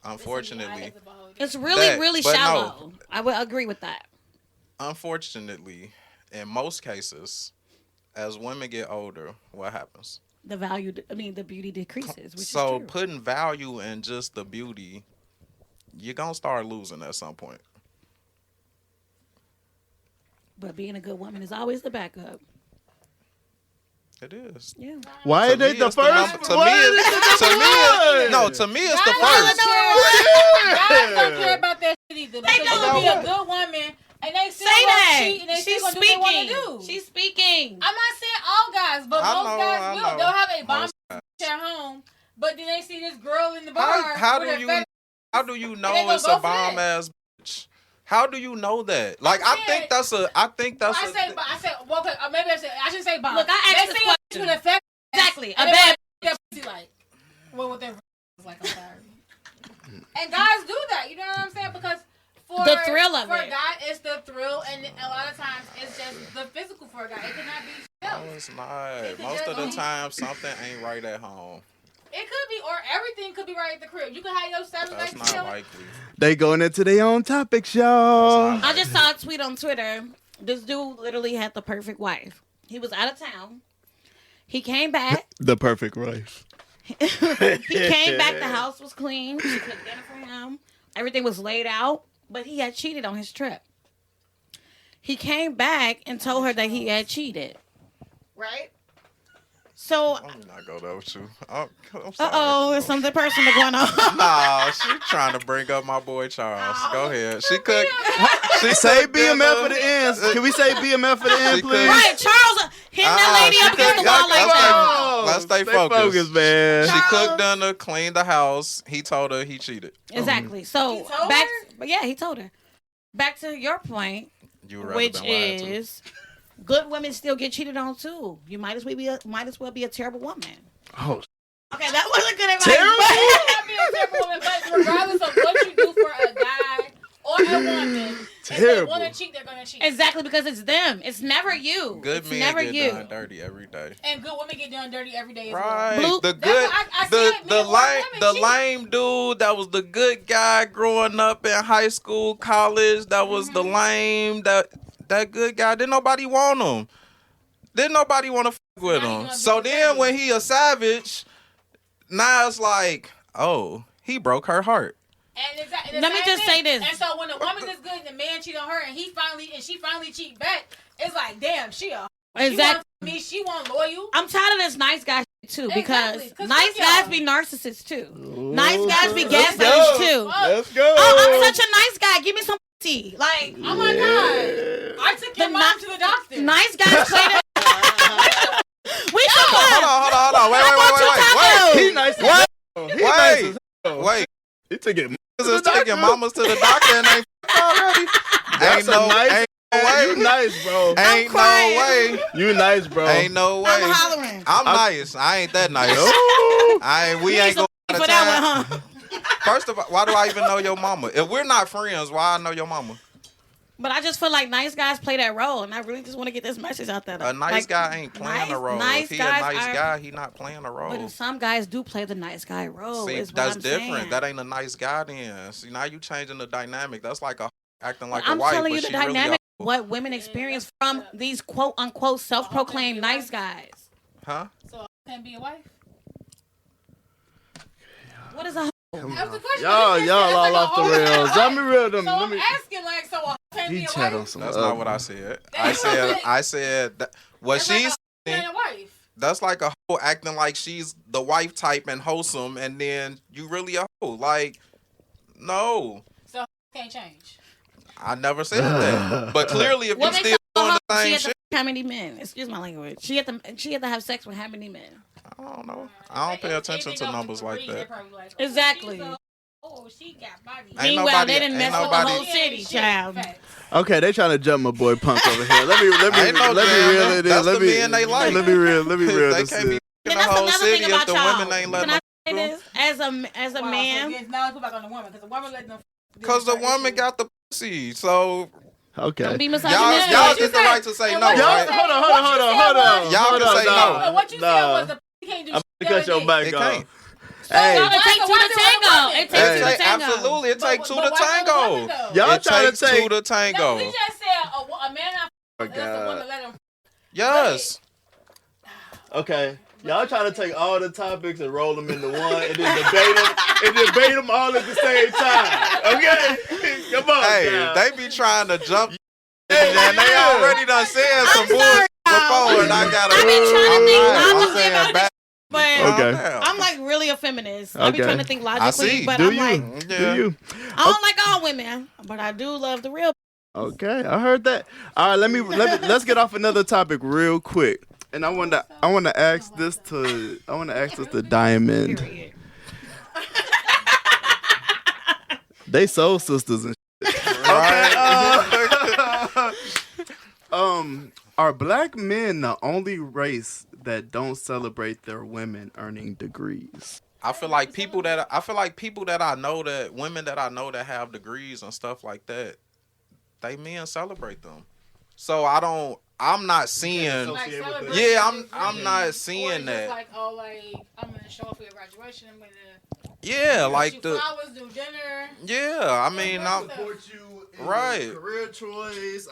unfortunately, it's really, that- really but no. shallow. I would agree with that. unfortunately, in most cases, as women get older, what happens? The value, the beauty decreases. Which So is true. putting value in just the beauty, you're gonna start losing at some point. But being a good woman is always the backup. It is. Yeah. Why To are they me, the it's the first? number- to Why me, are it's- they to the me, it's- first? no, to me, it's the Guys first. don't care about that shit either. Because you can be a good woman and they still Say gonna that. cheat and they She's still gonna do what they speaking. want to do. She's speaking. I'm not saying all guys, but I most know, guys I will. know. They'll have a bomb Most guys. at home, but then they see this girl in the bar. How with do her you fat- how do you know they gonna it's go a for bomb that. ass bitch? How do you know that? Like I think that's a I said, well, okay, maybe I should say bomb. Look, I asked they this see a bitch with a fat Exactly. A and they bad. want that pussy like, well, what their was like. I'm sorry. And guys do that. You know what I'm saying? Because for The thrill of for it. a guy, it's the thrill, and a lot of times it's just the physical for a guy. It could not be shit no, else. it's not. It could Most just of the be- time, something ain't right at home. It could be, or everything could be right at the crib. You can have your Saturday That's night not chill. likely. They going into their own topics, y'all. That's not I just saw a tweet on Twitter. This dude literally had the perfect wife. He was out of town. He came back. The perfect wife. He came back. The house was clean. She cooked dinner for him. Everything was laid out. But he had cheated on his trip. He came back and told her that he had cheated. Right? So, I'm not go there with you. I'm sorry. there's something personal going on. Nah, she trying to bring up my boy Charles. Go ahead. She could. She Say cooked BMF dinner. for the ends. Can we say BMF for the end, She please? could- Right, Charles hitting that lady up against the wall like that. Let's stay focused. man. She cooked dinner, cleaned the house. He told her he cheated. Exactly. So, He told back. her? But yeah, he told her. Back to your point, You would rather which been lied to. is good women still get cheated on too. You might as well be a terrible woman. Oh, Okay, that wasn't good advice. Terrible? but- You can't be a terrible woman, but regardless of what you do for a guy or a woman, if they Terrible. want to cheat, they're gonna cheat. Exactly, because it's them. It's never you. Good it's men never get you. done dirty every day. And good women get done dirty every day as Right. well. Blue- The That's good, why I the said the men or lame, women the cheat. lame dude that was the good guy growing up in high school, college. That was the lame that good guy. Didn't nobody want him. Didn't nobody want to fuck with Now he him. gonna be So a then savage. when he a savage, now it's like, oh, he broke her heart. And exactly. Let me just say this. And so when the woman is good and the man cheat on her and she finally cheat back, it's like, damn, she a Exactly. She want me, she want loyal. I'm tired of this nice guy shit too, because Exactly, 'cause nice fuck guys y'all. be narcissists too. Nice guys be let's gaslights go. too. Let's go. Oh, I'm such a nice guy. Give me some tea. Like, Oh my god. I took your The mom ni- to the doctor. nice guys play that. We should Hold on. Wait. He nice. What? He nice as hell. Wait. He took it. Niggas is taking mamas to the doctor and they already. That's Ain't no a nice. ain't no way. You nice, bro. Ain't no crying. way. You nice, bro. Ain't no way. I'm hollering. I'm nice. I ain't that nice. Oh. We ain't going out For of that time. one, huh? First of all, why do I even know your mama? If we're not friends, why I know your mama? But I just feel like nice guys play that role, and I really just want to get this message out there. A nice Like, guy ain't playing a role. nice If he a guys nice are- guy, he not playing a role. But some guys do play the nice guy role. See, is what that's I'm different. saying. That ain't a nice guy then. See, now you changing the dynamic. That's like a acting like I'm a wife, telling but you the she really dynamic, a- what women experience from these quote unquote self-proclaimed nice guys. Huh? So I can't be a wife. What is a That was the question. Y'all That's all like a off the whole rails. wife. Let me real them. So Let I'm me. asking, like, so I can't be Vee a Chat on wife. some. That's not what I said. I said that what That's like she's a can't a wife. that's like a hoe acting like she's the wife type and wholesome, and then you really a hoe. Like, no, So can't change. I never said that. But clearly, if what you makes still a doing the she same had shit. to how many men? Excuse my language. She had to have sex with how many men? I don't know. I don't pay attention to numbers like that. Exactly. Oh, she got body. Ain't Meanwhile, nobody- they didn't ain't mess with the nobody- whole city, child. Okay, they trying to jump my boy Punk over here. Let me Ain't no reel jamming. it in. That's Let the me men they like. Let me reel They this can't be in. in And the that's whole another city thing if about the y'all. women ain't Can letting I them. say this as a man? Now let's put back on the woman because the woman let them. Because the woman got the pussy. So Okay. Don't be y'all misogynistic. get the right to say no, Y'all, right? hold on. Y'all Hold can on, say nah, no. What you said nah. was the can't do I'm shit. gonna cut your mic It off. can't. Hey, It takes two to tango. It takes two to It tango. absolutely. It takes two to why tango. women, though? y'all It trying to takes take. two to tango. No, we just said a man not Oh, that's a God. woman let him. Yes. Okay, y'all trying to take all the topics and roll them into one and then debate them all at the same time. Okay, come on. Hey, now. they be trying to jump. And they already done said some bullshit before, and I gotta. I've been trying to think I'm logically saying about back. But Okay. I'm like really a feminist. I be Okay. trying to think I logically, see. but Do I'm you? like, Do Yeah. you? I don't like all women, but I do love the real. Okay, I heard that. All right, let's get off another topic real quick. And I want to ask this to Diamond. Period. They soul sisters and Right. are black men the only race that don't celebrate their women earning degrees? I feel like people that I know that women that I know that have degrees and stuff like that, they men celebrate them. So I'm not seeing. Like celebrate Yeah, your I'm degree. not Or seeing just that. like, oh, like I'm gonna show up for your graduation. I'm gonna Yeah, get like you the. flowers, do dinner. Yeah, I mean, I'm you in Right. your career choice.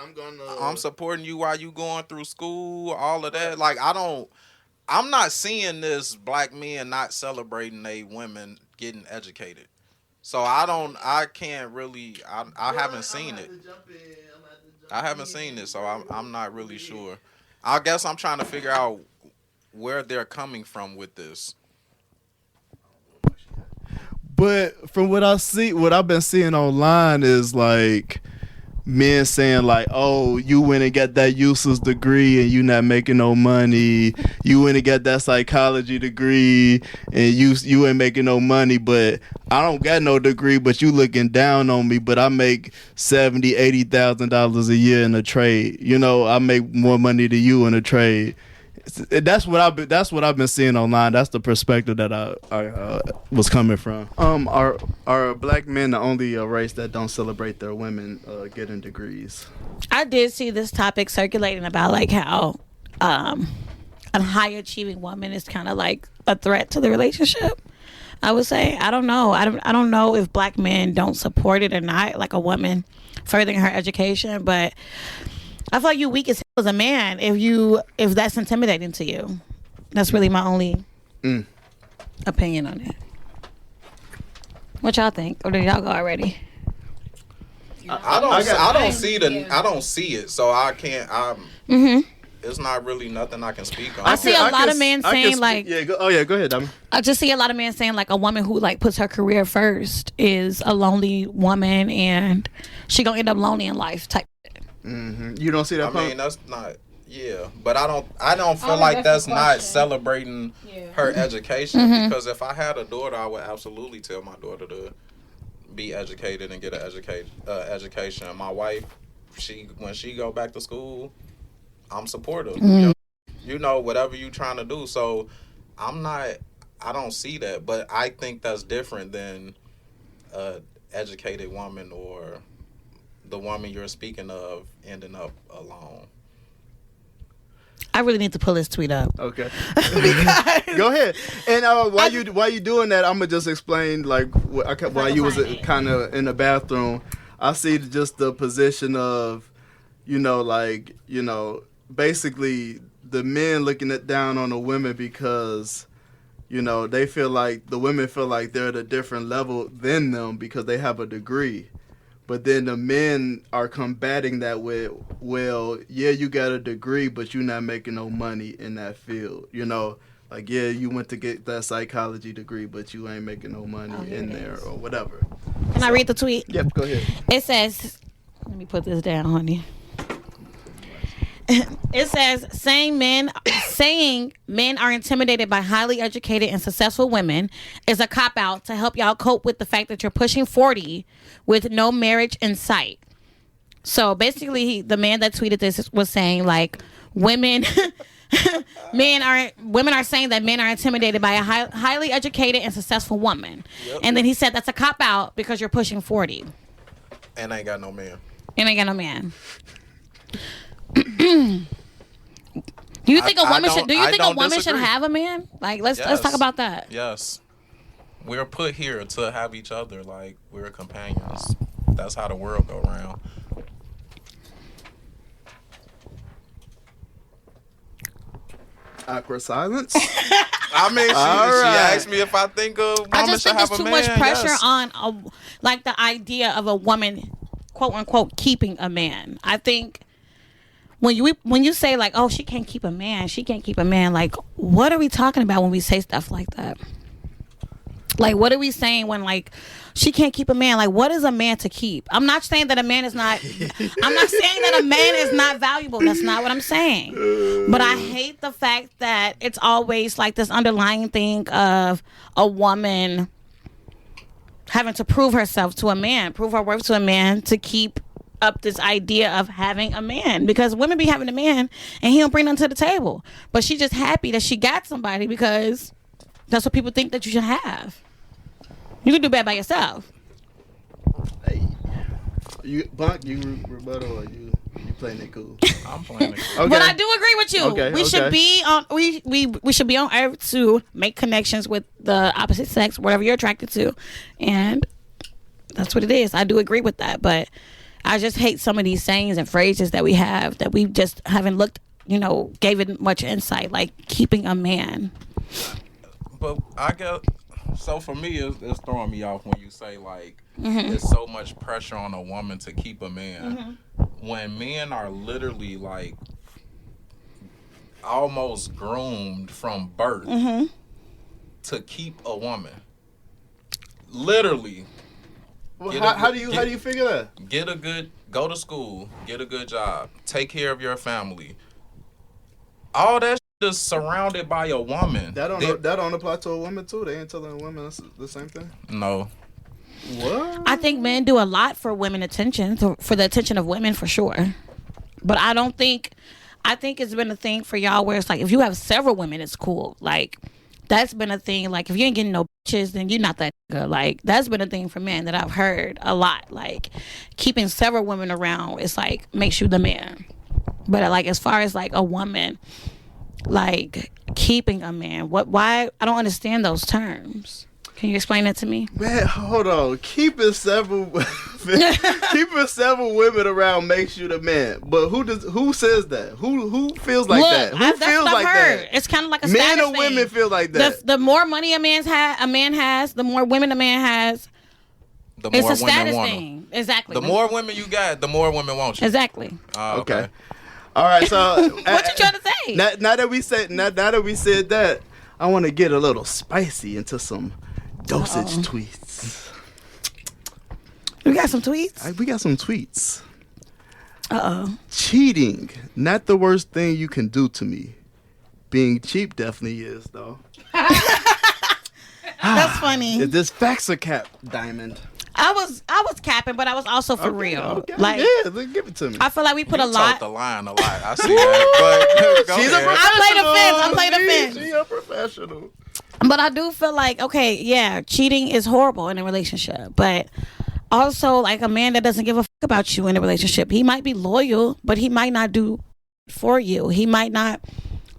I'm supporting you while you going through school, all of that. Like I'm not seeing this black men not celebrating they women getting educated. So I can't really, I haven't seen it. I haven't seen it, so I'm not really sure. I guess I'm trying to figure out where they're coming from with this. But from what I've been seeing online is like men saying like, "Oh, you went and got that useless degree and you not making no money. You went and got that psychology degree and you ain't making no money. But I don't got no degree, but you looking down on me. But I make $70,000-$80,000 a year in a trade. You know, I make more money than you in a trade." That's what I've been seeing online. That's the perspective that I was coming from. Are black men the only race that don't celebrate their women getting degrees? I did see this topic circulating about like how a high achieving woman is kind of like a threat to the relationship. I would say I don't know. I don't know if black men don't support it or not. Like a woman furthering her education, but I feel like you weak as hell as a man if that's intimidating to you. That's really my only opinion on it. What y'all think? Or did y'all go already? I don't see it, so I can't. It's not really nothing I can speak on. I see a lot of men saying like, go ahead, Diamond. I just see a lot of men saying like a woman who like puts her career first is a lonely woman and she gonna end up lonely in life type. You don't see that? I mean, that's not. Yeah, but I don't feel like that's not celebrating her education because if I had a daughter, I would absolutely tell my daughter to be educated and get an education. My wife, when she go back to school, I'm supportive. You know, whatever you trying to do. So I don't see that, but I think that's different than a educated woman or the woman you're speaking of ending up alone. I really need to pull this tweet up. Okay. Go ahead. And while you doing that, I'm gonna just explain like while you was kind of in the bathroom. I see just the position of, basically the men looking down on the women because, they feel like the women feel like they're at a different level than them because they have a degree. But then the men are combating that with, well, yeah, you got a degree, but you're not making no money in that field. Like, yeah, you went to get that psychology degree, but you ain't making no money in there or whatever. Can I read the tweet? Yep, go ahead. It says, let me put this down, honey. It says saying men are intimidated by highly educated and successful women is a cop out to help y'all cope with the fact that you're pushing 40 with no marriage in sight. So basically, the man that tweeted this was saying like women are saying that men are intimidated by a highly educated and successful woman. Yep. And then he said that's a cop out because you're pushing 40 and ain't got no man. Do you think a woman should have a man? Like let's talk about that. Yes. We're put here to have each other, like we're companions. That's how the world go around. Awkward silence. I mean, she asked me if I think a woman I just should think have there's a too man. much pressure on like the idea of a woman, quote unquote, keeping a man. I think when you say like, oh, she can't keep a man, like what are we talking about when we say stuff like that? Like what are we saying when like she can't keep a man? Like what is a man to keep? I'm not saying that a man is not valuable. That's not what I'm saying. But I hate the fact that it's always like this underlying thing of a woman having to prove herself to a man, prove her worth to a man to keep up this idea of having a man, because women be having a man and he don't bring nothing to the table, but she just happy that she got somebody because that's what people think that you should have. You can do bad by yourself. Hey, you rebuttal or you playing it cool? I'm playing it cool. Okay. But I do agree with you. Okay, we should be on we should be on earth to make connections with the opposite sex, whatever you're attracted to, and that's what it is. I do agree with that, but I just hate some of these sayings and phrases that we have that we just haven't gave it much insight, like keeping a man. But I guess, so for me, it's throwing me off when you say like there's so much pressure on a woman to keep a man, when men are literally like almost groomed from birth to keep a woman. Literally. Well, how do you figure that? Go to school, get a good job, take care of your family. All that is surrounded by a woman. That don't apply to a woman too. They ain't telling a woman that's the same thing. No. What? I think men do a lot for women attention, for the attention of women for sure. But I think it's been a thing for y'all where it's like if you have several women, it's cool. Like that's been a thing. Like if you ain't getting no bitches, then you're not that nigga. Like that's been a thing for men that I've heard a lot. Like keeping several women around, it's like makes you the man. But like as far as like a woman, like keeping a man, why I don't understand those terms. Can you explain that to me? Man, hold on. Keeping several women around makes you the man. But who says that? Who feels like that? Who feels like that? It's kind of like a men status or women thing. feel like that. The more money a man has, the more women a man has. The more it's a women status want thing. them. Exactly. The more women you got, the more women want you. Exactly. Okay. All right. So what you trying to say? Now that we said that, I want to get a little spicy into some dosage tweets. We got some tweets? We got some tweets. Cheating, not the worst thing you can do to me. Being cheap definitely is, though. That's funny. This facts are cap, Diamond. I was capping, but I was also for real. Okay. Like, yeah, give it to me. I feel like we put a lot. The line a lot. I see that. But She's ahead. I played the fence. She's a professional. But I do feel like, okay, yeah, cheating is horrible in a relationship. But also, like a man that doesn't give a fuck about you in a relationship, he might be loyal, but he might not do for you. He might not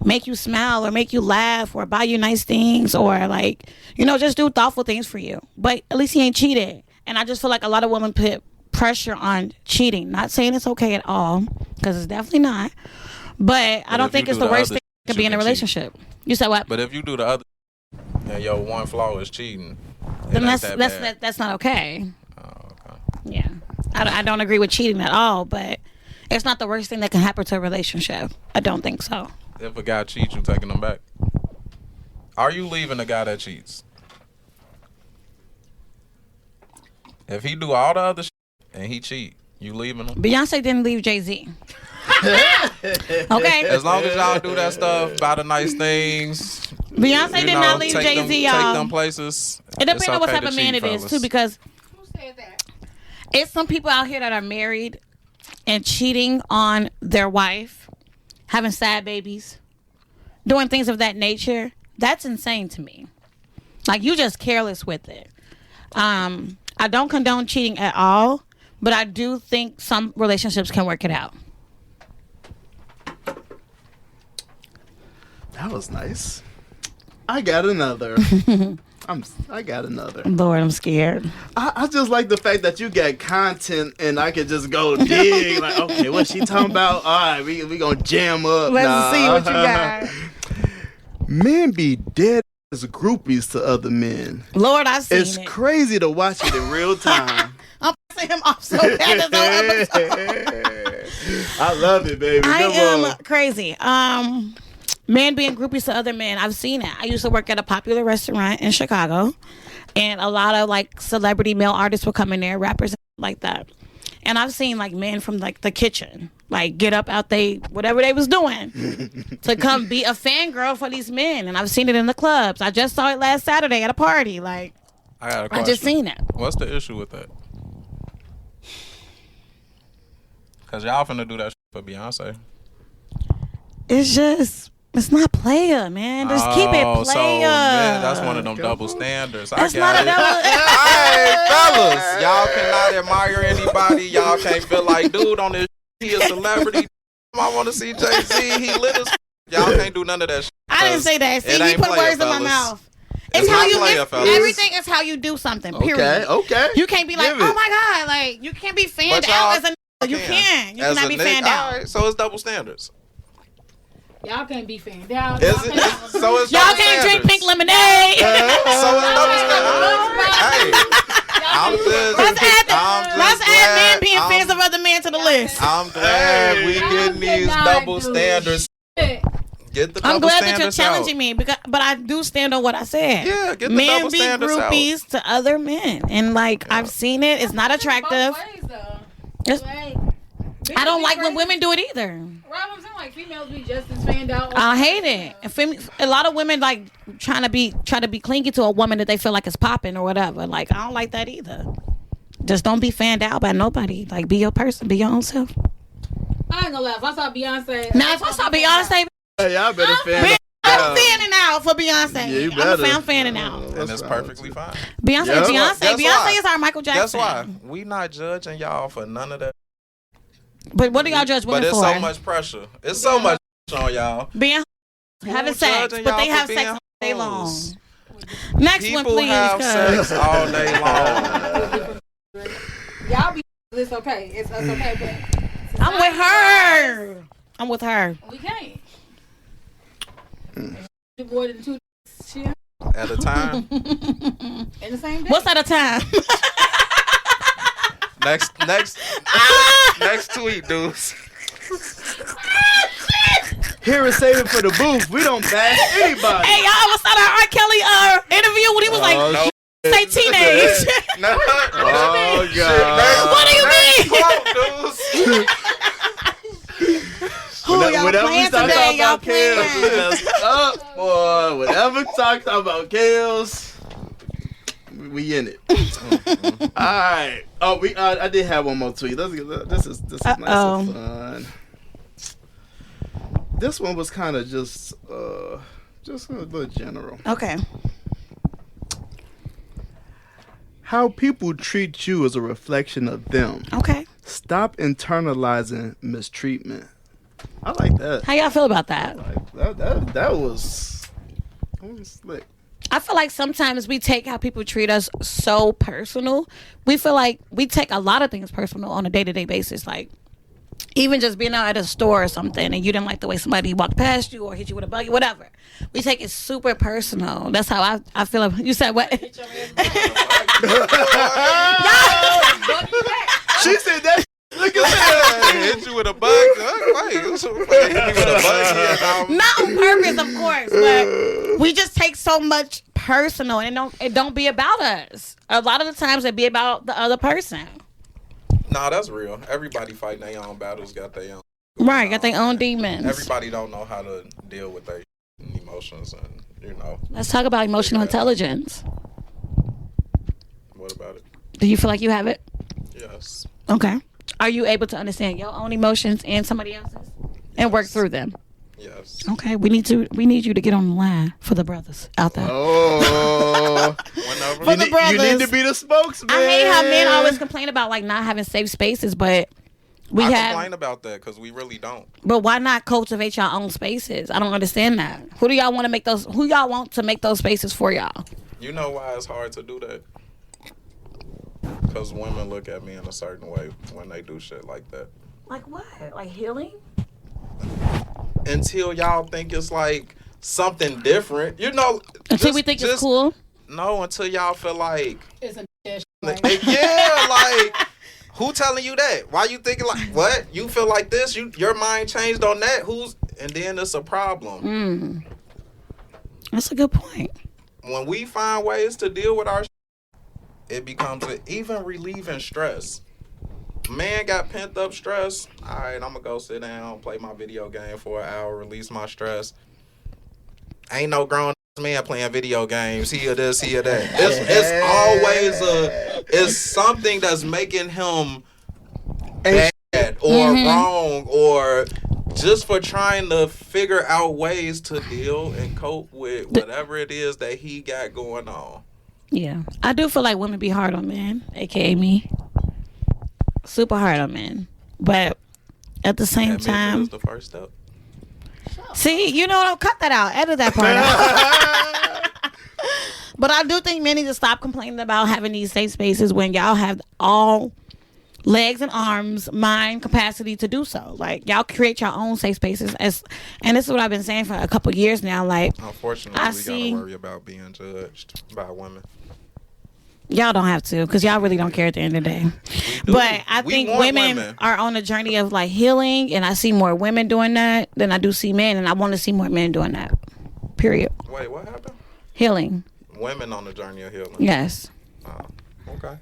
make you smile or make you laugh or buy you nice things or like, just do thoughtful things for you. But at least he ain't cheated. And I just feel like a lot of women put pressure on cheating. Not saying it's okay at all, because it's definitely not. But I don't think it's the worst thing that could be in a relationship. Cheat. You said what? But if you do the other, and your one flaw is cheating, then that's not okay. Oh, okay. Yeah, I don't agree with cheating at all. But it's not the worst thing that can happen to a relationship. I don't think so. If a guy cheats, you taking them back? Are you leaving a guy that cheats? If he do all the other shit and he cheat, you leaving him? Beyonce didn't leave Jay-Z. Okay. As long as y'all do that stuff, buy the nice things. Beyonce did not leave Jay-Z, y'all. Take them places. It depends It's on what okay type to of man cheat, it is, fellas. too, because Who said that? it's some people out here that are married and cheating on their wife, having sad babies, doing things of that nature. That's insane to me. Like, you just careless with it. I don't condone cheating at all, but I do think some relationships can work it out. That was nice. I got another. I got another. Lord, I'm scared. I just like the fact that you got content and I can just go dig. Like, okay, what she talking about? All right, we gonna jam up. Let's see what you got. Men be dead as groupies to other men. Lord, I've seen It's it. crazy to watch it in real time. I'm pissing him off so bad this whole episode. I love it, baby. I Come am on. crazy. Men being groupies to other men. I've seen it. I used to work at a popular restaurant in Chicago, and a lot of like celebrity male artists would come in there, rappers and like that. And I've seen like men from like the kitchen, like get up out they whatever they was doing to come be a fangirl for these men. And I've seen it in the clubs. I just saw it last Saturday at a party. Like, I got a question. I just seen it. What's the issue with that? Because y'all finna do that for Beyonce. It's not player, man. Just keep it player. So, man, that's one of them double standards. That's I not got a it. double. Hey, fellas, y'all cannot admire anybody. Y'all can't feel like, dude, on this he a celebrity. I want to see Jay-Z. He lit as y'all can't do none of that shit. I didn't say that. See, you put words in my mouth. It's how not you player, fellas. everything is how you do something. Period. Okay. You can't be like, Give it. oh my god, like you can't be fanned But y'all out as a you can. You As cannot a be nigga- fanned out. All right, so it's double standards. Y'all can't be fanned out. Is it? So it's Y'all double can't drink standards. pink lemonade. So it's double standards. Hey, I'm just. Let's add men being fans of other men to the list. I'm glad we Y'all getting these cannot double do standards. shit. Get the double I'm glad that you're standards challenging out. me, but I do stand on what I said. Yeah, get the men double be standards out. groupies to other men, and like I've seen it. It's not attractive. Both ways, though. It's- Like, I don't be like when crazy. women do it either. Right, I'm saying like females be just as fanned out. I hate it. And a lot of women like try to be clingy to a woman that they feel like is popping or whatever. Like I don't like that either. Just don't be fanned out by nobody. Like be your person, be your own self. I ain't gonna lie. If I saw Beyonce, Now if I saw Beyonce, Hey, y'all better fan. bitch, I'm fanning out for Beyonce. Yeah, you I'm better. fanning out. And it's perfectly fine. Beyonce, Yeah. Beyonce, Guess Beyonce why? is our Michael Jackson. Guess why? We not judging y'all for none of that. But what do y'all judge women But it's for? so much pressure. It's so much pressure on y'all. Being having Who sex, judging but y'all they for have being sex all day hoes? long. Next People one, please. have 'cause- sex all day long. y'all be it's okay. It's okay, but I'm with her. I'm with her. we can't. Do more than two shit At a time. in the same day. What's at a time? Next tweet, Deuce. Here is saving for the booth. We don't bash anybody. Hey, y'all ever saw that R. Kelly interview when he was like, No. say teenage? No. Oh, God. What do you mean? Quote, Deuce. Who y'all Whenever we playing start today? talking Y'all about kills, we playing. mess up, boy. Whenever we talk about kills, we in it. All right. Oh, I did have one more tweet. This is nice and fun. This one was kind of just a little general. Okay. How people treat you is a reflection of them. Okay. Stop internalizing mistreatment. I like that. How y'all feel about that? That was slick. I feel like sometimes we take how people treat us so personal. We feel like we take a lot of things personal on a day-to-day basis. Like, even just being out at a store or something and you didn't like the way somebody walked past you or hit you with a buggy, whatever. We take it super personal. That's how I feel. You said what? She said that. Look at that. Hit you with a bug. Wait, hit you with a bug. Not on purpose, of course, but we just take so much personal and it don't be about us. A lot of the times it be about the other person. Nah, that's real. Everybody fighting their own battles, got their own. Right, got their own demons. Everybody don't know how to deal with their emotions, and Let's talk about emotional intelligence. What about it? Do you feel like you have it? Yes. Okay. Are you able to understand your own emotions and somebody else's and work through them? Yes. Okay, we need you to get on the line for the brothers out there. Oh, For the brothers. You need to be the spokesman. I hate how men always complain about like not having safe spaces, but I complain about that because we really don't. But why not cultivate your own spaces? I don't understand that. Who y'all want to make those spaces for y'all? You know why it's hard to do that? Because women look at me in a certain way when they do shit like that. Like what? Like healing? Until y'all think it's like something different, Until we think it's cool. No, until y'all feel like It's a bitch. yeah, like who telling you that? Why you thinking like what? You feel like this? Your mind changed on that? And then it's a problem. That's a good point. When we find ways to deal with our it becomes even relieving stress. Man got pent up stress. All right, I'm gonna go sit down, play my video game for an hour, release my stress. Ain't no grown man playing video games. He or this, he or that. It's always it's something that's making him bad or wrong or just for trying to figure out ways to deal and cope with whatever it is that he got going on. Yeah, I do feel like women be hard on men, aka me. Super hard on men, but at the same time, is the first step. See, don't cut that out. Edit that part out. But I do think men need to stop complaining about having these safe spaces when y'all have all legs and arms, mind capacity to do so. Like y'all create your own safe spaces. And this is what I've been saying for a couple years now. Like, unfortunately, we gotta worry about being judged by women. Y'all don't have to, because y'all really don't care at the end of the day. But I think women are on a journey of like healing, and I see more women doing that than I do see men, and I want to see more men doing that. Period. Wait, what happened? Healing. Women on the journey of healing. Yes. Oh, okay.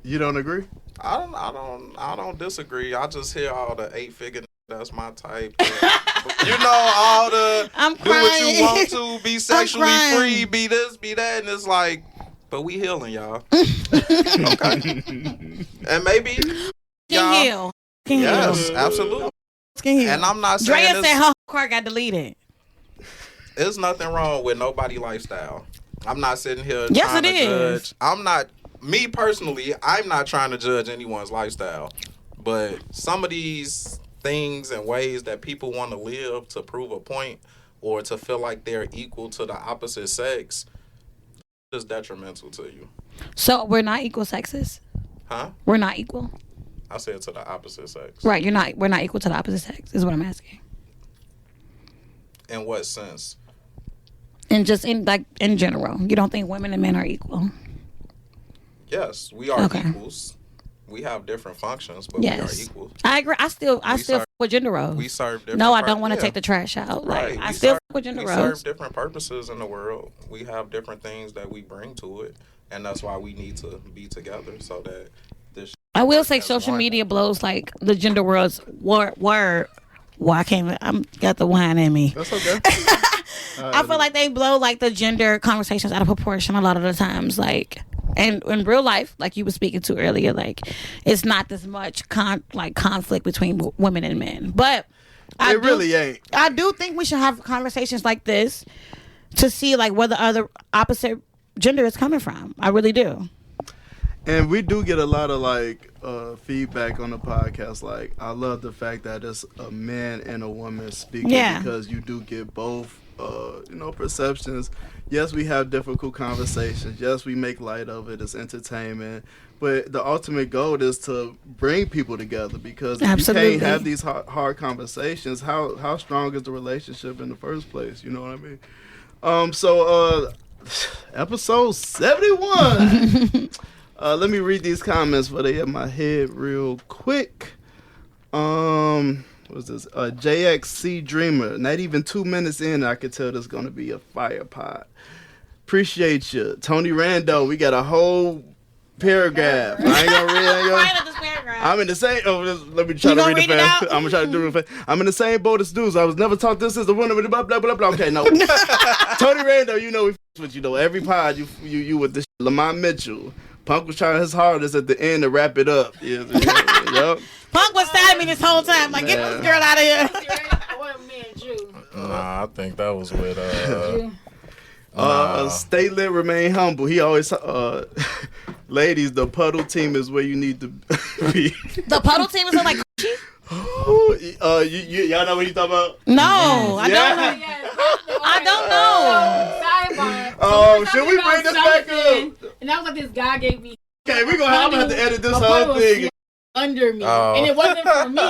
You don't agree? I don't disagree. I just hear all the 8-figure. That's my type. All the I'm do crying. what you want to, be sexually free, be this, be that, and it's like. But we healing, y'all. Okay. And maybe Can heal. Yes, absolutely. Can heal. And I'm not saying Drea said her car got deleted. There's nothing wrong with nobody lifestyle. I'm not sitting here Yes, trying it to is. judge. Me personally, I'm not trying to judge anyone's lifestyle. But some of these things and ways that people want to live to prove a point or to feel like they're equal to the opposite sex is detrimental to you. So we're not equal sexes? Huh? We're not equal? I said to the opposite sex. Right, we're not equal to the opposite sex, is what I'm asking. In what sense? And just in general. You don't think women and men are equal? Yes, we are Okay. equals. We have different functions, but Yes. we are equal. I agree. I still fuck with gender roles. We serve different No, I don't want to take the trash out. Right. I still fuck with gender we roles. serve different purposes in the world. We have different things that we bring to it, and that's why we need to be together so that this. I will say as social one. media blows like the gender roles word. Well, I can't. I'm got the wine in me. That's okay. I feel like they blow like the gender conversations out of proportion a lot of the times. Like, and in real life, like you were speaking to earlier, like it's not this much conflict between women and men. But It really ain't. I do think we should have conversations like this to see like where the other opposite gender is coming from. I really do. And we do get a lot of feedback on the podcast. Like, I love the fact that it's a man and a woman speaking because you do get both, perceptions. Yes, we have difficult conversations. Yes, we make light of it. It's entertainment. But the ultimate goal is to bring people together because if you can't have these hard conversations, how strong is the relationship in the first place? You know what I mean? Episode 71. Let me read these comments before they hit my head real quick. What's this? JXC Dreamer. Not even 2 minutes in, I could tell there's going to be a fire pot. Appreciate you. Tony Rando, we got a whole paragraph. I ain't going to read it. I'm in the same. Oh, let me try You to gonna read it read it fast. out? I'm gonna try to do it fast. I'm in the same boat as Deuce. I was never taught this as a woman with blah blah blah blah. Okay, no. Tony Rando, you know we with you though. Every pod you with this Lamont Mitchell. Punk was trying his hardest at the end to wrap it up. Yep. Punk was stabbing me this whole time. Like, get this girl out of here. What me and Drew? Nah, I think that was with Stay lit, remain humble. He always ladies, the puddle team is where you need to be. The puddle team is like, y'all know what he's talking about? no, I Yeah. don't know. I don't know. Sidebar. Oh, should we bring this back up? And that was like this guy gave me. Okay, I'm gonna have to edit this a whole puddle thing. under me, Oh. and it wasn't from me.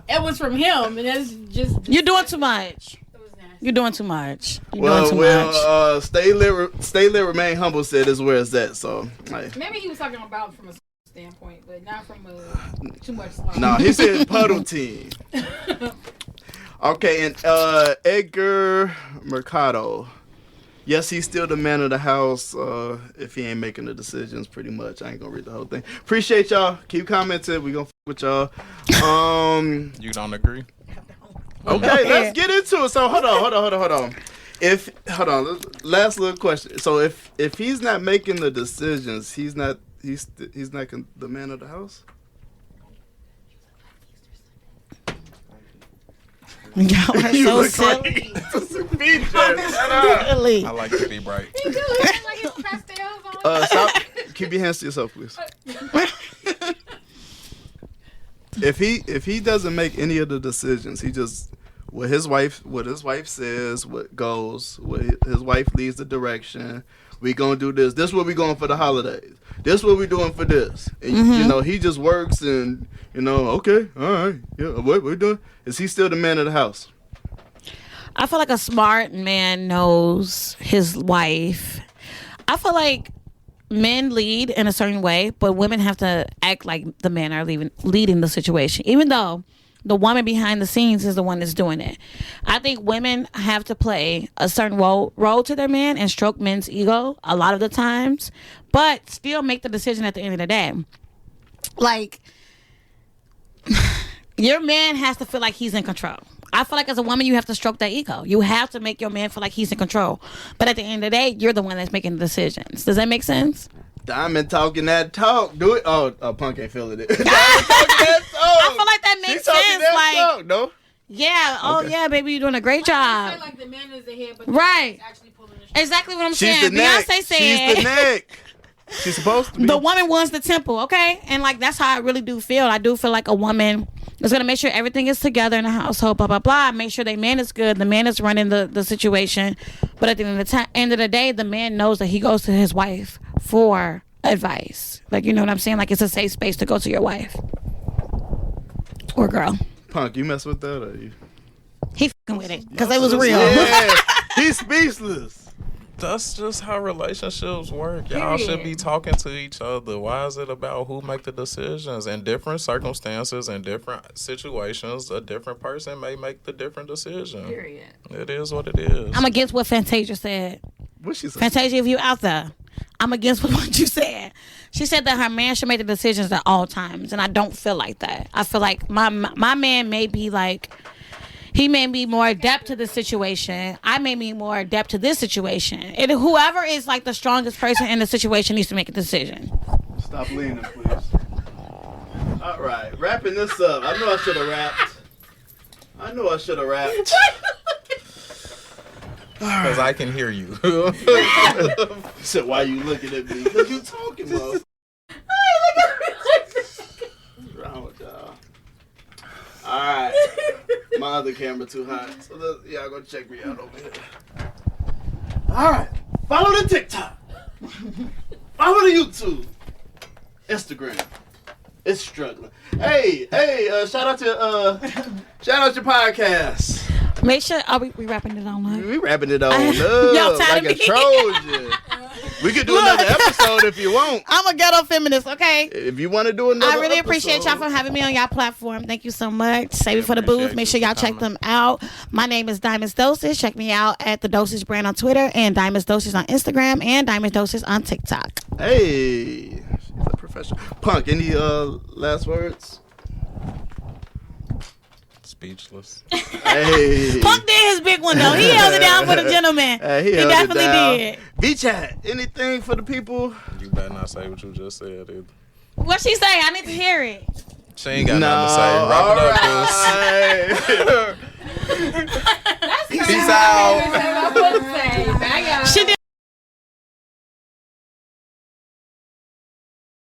It was from him, and that's just. You're doing too much. It was nasty. You're doing too much. You're doing too much. Stay lit, remain humble. Said is where it's at. So, like, Maybe he was talking about from a standpoint, but not from a too much. Slime. no, he said puddle team. Okay, and Edgar Mercado. Yes, he's still the man of the house. If he ain't making the decisions, pretty much. I ain't gonna read the whole thing. Appreciate y'all. Keep commenting. We gonna f with y'all. You don't agree? Okay, let's get into it. So hold on. Last little question. So if he's not making the decisions, he's not the man of the house. Y'all are You so look silly. Vee Chat, shut up. Silly. I like to be bright. He do look like his pastels on. Stop. Keep your hands to yourself, please. If he doesn't make any of the decisions, he just what his wife says, what goes, what his wife leads the direction. We gonna do this. This what we going for the holidays. This what we doing for this. And, you know, he just works and okay, all right, yeah. What we doing? Is he still the man of the house? I feel like a smart man knows his wife. I feel like men lead in a certain way, but women have to act like the men are leading the situation, even though the woman behind the scenes is the one that's doing it. I think women have to play a certain role to their man and stroke men's ego a lot of the times, but still make the decision at the end of the day. Like, your man has to feel like he's in control. I feel like as a woman, you have to stroke that ego. You have to make your man feel like he's in control. But at the end of the day, you're the one that's making the decisions. Does that make sense? Diamond talking that talk. Do it. Oh, Punk ain't feeling it. Diamond talking that talk. I feel like that makes She talking sense. that Like, talk, no? yeah, oh Okay. yeah, baby, you're doing a great I job. feel like the man is the head, but Right. the actually pulling the strings. Exactly what I'm She's saying. the neck. Beyonce said She's the neck. She's supposed to be. the woman wants the temple, okay? And like that's how I really do feel. I do feel like a woman is gonna make sure everything is together in the household, blah blah blah. Make sure the man is good. The man is running the situation. But at the end of the day, the man knows that he goes to his wife for advice. Like, you know what I'm saying? Like, it's a safe space to go to your wife or girl. Punk, you mess with that or you? He fucking with it because it was real. Yeah, he's speechless. That's just how relationships work. Y'all should be talking to each other. Why is it about who make the decisions? In different circumstances, in different situations, a different person may make the different decision. Period. It is what it is. I'm against what Fantasia said. What she said? Fantasia, if you out there, I'm against what you said. She said that her man should make the decisions at all times, and I don't feel like that. I feel like my man may be like, he may be more adept to the situation. I may be more adept to this situation. And whoever is like the strongest person in the situation needs to make a decision. Stop leaning, please. All right, wrapping this up. I know I should have rapped. Because I can hear you. He said, why you looking at me? Because you talking, bro. What's wrong with y'all? All right. My other camera too hot. So y'all go check me out over here. All right. Follow the TikTok. Follow the YouTube. Instagram. It's struggling. Hey, shout out your podcast. Make sure, are we wrapping it on live? We wrapping it on up Y'all tired like of a me? Trojan. We could do another episode if you want. I'm a ghetto feminist, okay? If you want to do another I really episode. appreciate y'all for having me on y'all platform. Thank you so much. Save it for the booth. Make sure y'all check them out. My name is Diamonds Dosage. Check me out at the Dosage brand on Twitter and Diamonds Dosage on Instagram and Diamonds Dosage on TikTok. Hey, she's a professional. Punk, any last words? Speechless. Hey. Punk did his big one though. He held it down for the gentleman. Hey, he held definitely it down. did. Vee Chat, anything for the people? You better not say what you just said either. What she say? I need to hear it. She ain't got nothing to say. Wrap it up, Deuce. That's Peace out. I wouldn't say.